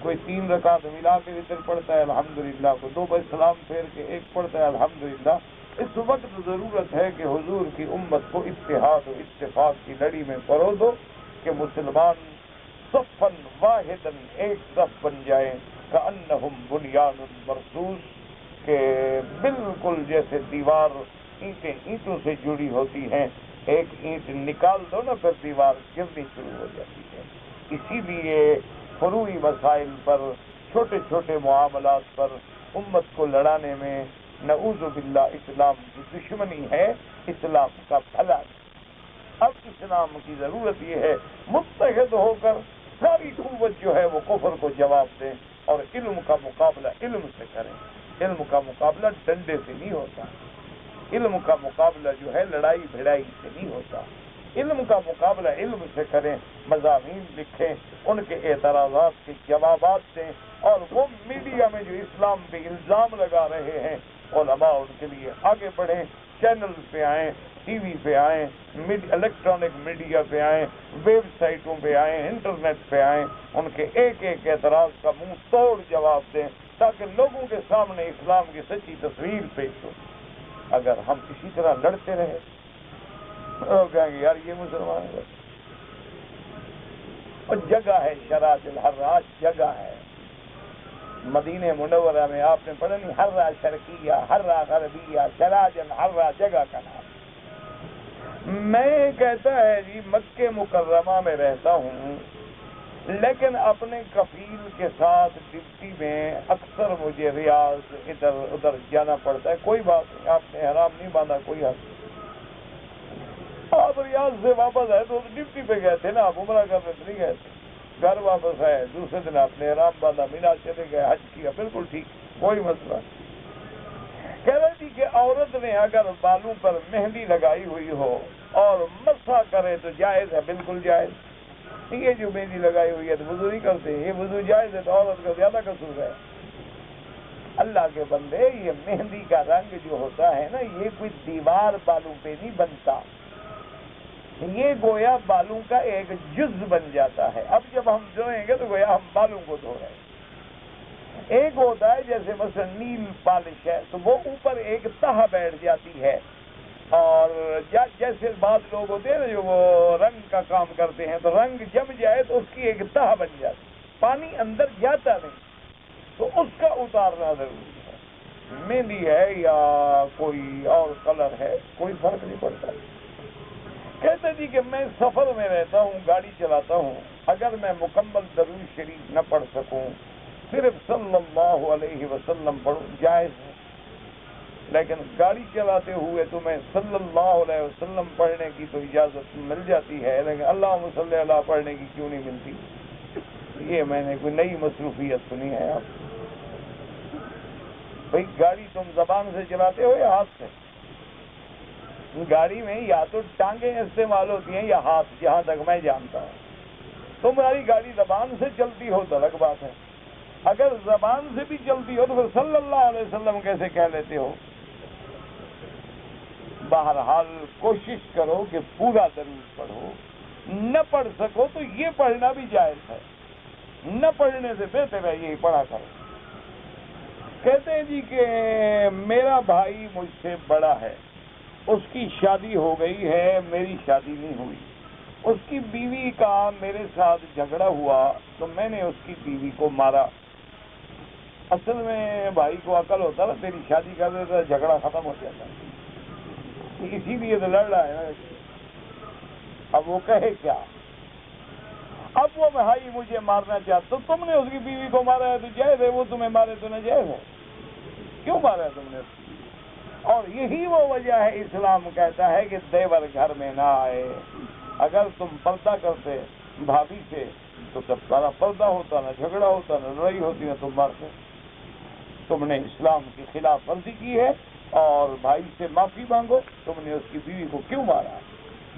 کوئی 3 رکعت ملا کے وتر پڑھتا ہے الحمدللہ، کوئی 2 پر سلام پھیر کے 1 پڑھتا ہے الحمدللہ. اس وقت ضرورت ہے کہ حضور کی امت کو اتحاد و اتفاق کی لڑی میں پرو دو کہ مسلمان صفاً واحداً ایک صف بن جائیں، کأنہم بنیان مرصوص، کہ بالکل جیسے دیوار اینٹوں سے جڑی ہوتی ہیں. ایک اینٹ نکال دو نا پھر دیوار گرنی شروع ہو جاتی ہے. اسی لیے فروعی مسائل پر، چھوٹے چھوٹے معاملات پر امت کو لڑانے میں نعوذ باللہ اسلام کی دشمنی ہے، اسلام کا بھلا. اب اسلام کی ضرورت یہ ہے متحد ہو کر ساری قوت جو ہے وہ کفر کو جواب دیں اور علم کا مقابلہ علم سے کریں. علم کا مقابلہ ڈنڈے سے نہیں ہوتا، علم کا مقابلہ جو ہے لڑائی بھڑائی سے نہیں ہوتا. علم کا مقابلہ علم سے کریں، مضامین لکھیں، ان کے اعتراضات کے جوابات دیں، اور وہ میڈیا میں جو اسلام پہ الزام لگا رہے ہیں علماء ان کے لیے آگے بڑھیں، چینل پہ آئیں، ٹی وی پہ آئیں، الیکٹرانک میڈیا پہ آئیں، ویب سائٹوں پہ آئیں، انٹرنیٹ پہ آئیں، ان کے ایک ایک اعتراض کا منہ توڑ جواب دیں تاکہ لوگوں کے سامنے اسلام کی سچی تصویر پیش ہو۔ اگر ہم اسی طرح لڑتے رہے لوگ کہیں گے یار یہ مسلمان ہے، اور جگہ ہے شراج الحراج، جگہ ہے مدینہ منورہ میں، آپ نے پڑھا نہیں، حرہ شرقیہ، حرہ غربیہ، شراج الحرہ جگہ کا نام۔ میں کہتا ہے جی مکہ مکرمہ میں رہتا ہوں، لیکن اپنے کفیل کے ساتھ ڈپٹی میں اکثر مجھے ریاض ادھر ادھر جانا پڑتا ہے۔ کوئی بات نہیں، آپ نے حرام نہیں باندھا، کوئی حق نہیں۔ آپ ریاض سے واپس آئے تو ڈپٹی پہ گئے تھے نا، آپ عمرہ کرنے تو نہیں گئے تھے، گھر واپس آئے دوسرے دن آپ نے حرام باندھا، مینا چلے گئے، حج کیا، بالکل ٹھیک، کوئی مسئلہ نہیں۔ کہہ رہے تھی کہ عورت نے اگر بالوں پر مہندی لگائی ہوئی ہو اور مسح کرے تو جائز ہے، بالکل جائز۔ یہ جو مہندی لگائی ہوئی ہے تو وضو نہیں کرتے، یہ وضو جائز ہے تو عورت کا زیادہ قصور ہے۔ اللہ کے بندے، یہ مہندی کا رنگ جو ہوتا ہے نا، یہ کوئی دیوار بالوں پہ نہیں بنتا، یہ گویا بالوں کا ایک جز بن جاتا ہے۔ اب جب ہم دھوئیں گے تو گویا ہم بالوں کو دھو رہے ہیں۔ ایک ہوتا ہے جیسے مثلا نیل پالش ہے تو وہ اوپر ایک تہ بیٹھ جاتی ہے، اور جیسے بعض لوگ ہوتے ہیں نا جو وہ رنگ کا کام کرتے ہیں تو رنگ جم جائے تو اس کی ایک تہ بن جاتی، پانی اندر جاتا نہیں، تو اس کا اتارنا ضروری ہے۔ مہندی ہے یا کوئی اور کلر ہے، کوئی فرق نہیں پڑتا۔ کہتے جی کہ میں سفر میں رہتا ہوں، گاڑی چلاتا ہوں، اگر میں مکمل درود شریف نہ پڑھ سکوں، صرف صلی اللہ علیہ وسلم پڑھوں، جائز ہے، لیکن گاڑی چلاتے ہوئے تمہیں صلی اللہ علیہ وسلم پڑھنے کی تو اجازت مل جاتی ہے، لیکن اللہم صلی اللہ پڑھنے کی کیوں نہیں ملتی؟ یہ میں نے کوئی نئی مصروفیت سنی ہے آپ؟ بھئی گاڑی تم زبان سے چلاتے ہو یا ہاتھ سے؟ گاڑی میں یا تو ٹانگیں استعمال ہوتی ہیں یا ہاتھ، جہاں تک میں جانتا ہوں۔ تمہاری گاڑی زبان سے چلتی ہو تو الگ بات ہے، اگر زبان سے بھی چلتی ہو تو پھر صلی اللہ علیہ وسلم کیسے کہہ لیتے ہو؟ بہرحال کوشش کرو کہ پورا درود پڑھو، نہ پڑھ سکو تو یہ پڑھنا بھی جائز ہے، نہ پڑھنے سے بہتر ہے یہی پڑھا کرو۔ کہتے ہیں جی کہ میرا بھائی مجھ سے بڑا ہے، اس کی شادی ہو گئی ہے، میری شادی نہیں ہوئی، اس کی بیوی کا میرے ساتھ جھگڑا ہوا تو میں نے اس کی بیوی کو مارا۔ اصل میں بھائی کو عقل ہوتا نا، تیری شادی کر دیتا جھگڑا ختم ہو جاتا، اسی لیے تو لڑ رہا ہے نا۔ اب وہ کہے کیا؟ اب وہ بھائی مجھے مارنا چاہتا، تو تم نے اس کی بیوی کو مارا ہے تو جائز ہے، وہ تمہیں مارے تو ناجائز ہے؟ کیوں مارا ہے تم نے؟ اور یہی وہ وجہ ہے اسلام کہتا ہے کہ دیور گھر میں نہ آئے۔ اگر تم پردہ کرتے بھابھی سے تو سب سارا پردہ ہوتا، نہ جھگڑا ہوتا، نہ لڑائی ہوتی، نہ تم مارتے۔ تم نے اسلام کی خلاف ورزی کی ہے، اور بھائی سے معافی مانگو، تم نے اس کی بیوی کو کیوں مارا؟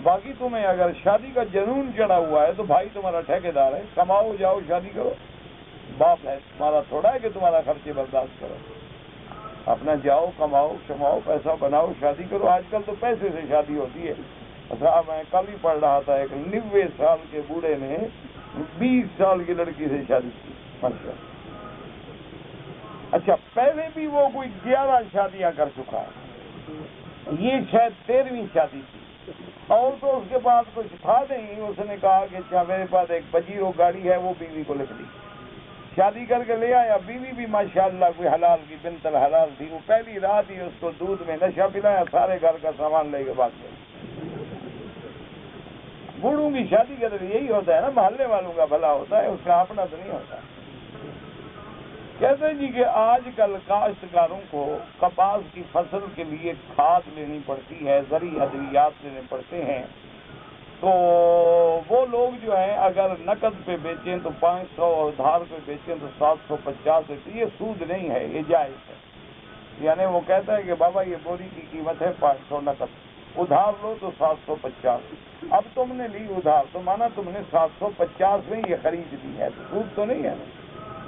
باقی تمہیں اگر شادی کا جنون چڑھا ہوا ہے تو بھائی تمہارا ٹھیکیدار ہے، کماؤ، جاؤ شادی کرو، باپ ہے تمہارا، تھوڑا ہے کہ تمہارا خرچے برداشت کرو، اپنا جاؤ، کماؤ شماؤ، پیسہ بناؤ، شادی کرو۔ آج کل تو پیسے سے شادی ہوتی ہے۔ اچھا، میں کل ہی پڑھ رہا تھا ایک 90 سال کے بوڑھے نے 20 سال کی لڑکی سے شادی کی، ماشاء اللہ۔ اچھا، پہلے بھی وہ کوئی 11 شادیاں کر چکا ہے، یہ شاید 13ویں شادی تھی، اور تو اس کے بعد کچھ تھا نہیں۔ اس نے کہا کہ اچھا میرے پاس ایک پجیرو گاڑی ہے، وہ بیوی کو لکھ دی، شادی کر کے لے آیا۔ بیوی بھی ماشاءاللہ کوئی حلال کی بنت الحلال تھی، وہ پہلی رات ہی اس کو دودھ میں نشہ پلایا، سارے گھر کا سامان لے کے بھاگ گئے۔ بوڑھوں کی شادی کا تو یہی ہوتا ہے نا، محلے والوں کا بھلا ہوتا ہے، اس کا اپنا تو نہیں ہوتا۔ کہتے ہیں جی کہ آج کل کاشتکاروں کو کپاس کی فصل کے لیے کھاد لینی پڑتی ہے، زرعی ادویات لینے پڑتے ہیں، تو وہ لوگ جو ہیں اگر نقد پہ بیچیں تو 500 اور ادھار پہ بیچیں تو 750 روپے، یہ سود نہیں ہے، یہ جائز ہے۔ یعنی وہ کہتا ہے کہ بابا یہ بوری کی قیمت ہے 500 نقد، ادھار لو تو 750. اب تم نے لی ادھار تو مانا تم نے 750 میں یہ خرید لی ہے، سود تو نہیں ہے،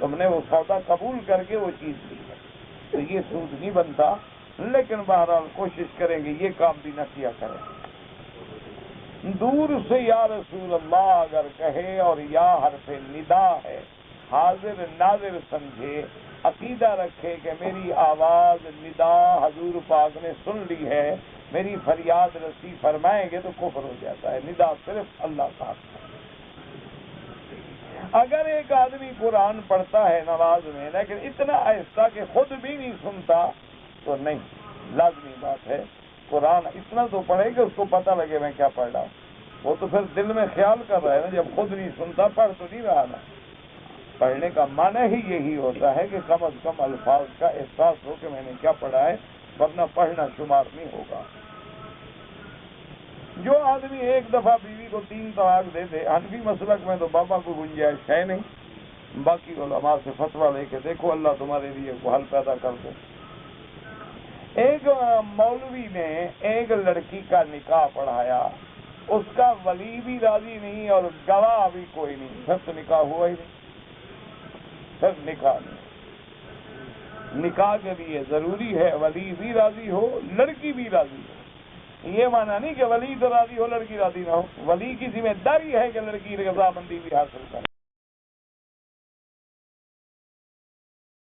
تم نے وہ سودا قبول کر کے وہ چیز لی ہے، تو یہ سود نہیں بنتا. لیکن بہرحال کوشش کریں گے یہ کام بھی نہ کیا کریں. دور سے یا رسول اللہ اگر کہے اور یا حرف ندا ہے، حاضر ناظر سمجھے، عقیدہ رکھے کہ میری آواز ندا حضور پاک نے سن لی ہے، میری فریاد رسی فرمائیں گے، تو کفر ہو جاتا ہے. ندا صرف اللہ کا. اگر ایک آدمی قرآن پڑھتا ہے نماز میں لیکن اتنا آہستہ کہ خود بھی نہیں سنتا تو نہیں. لازمی بات ہے قرآن اتنا تو پڑھے کہ اس کو پتہ لگے میں کیا پڑھ رہا ہوں. وہ تو پھر دل میں خیال کر رہا ہے نا، جب خود نہیں سنتا پڑھ تو نہیں رہا نا. پڑھنے کا معنی ہی یہی ہوتا ہے کہ کم از کم الفاظ کا احساس ہو کہ میں نے کیا پڑھا ہے، ورنہ پڑھنا شمار نہیں ہوگا. جو آدمی ایک دفعہ بیوی کو 3 طلاق دے دے، حنفی مسلک میں تو بابا کو گنجائش ہے نہیں، باقی علماء سے فتویٰ لے کے دیکھو، اللہ تمہارے لیے کو حل پیدا کر دے. ایک مولوی نے ایک لڑکی کا نکاح پڑھایا، اس کا ولی بھی راضی نہیں اور گواہ بھی کوئی نہیں، پھر تو نکاح ہوا ہی نہیں. پھر نکاح نہیں. نکاح کے لیے ضروری ہے ولی بھی راضی ہو، لڑکی بھی راضی ہو. یہ مانا نہیں کہ ولی تو راضی ہو لڑکی راضی نہ ہو، ولی کی ذمہ داری ہے کہ لڑکی رضامندی بھی حاصل کرے.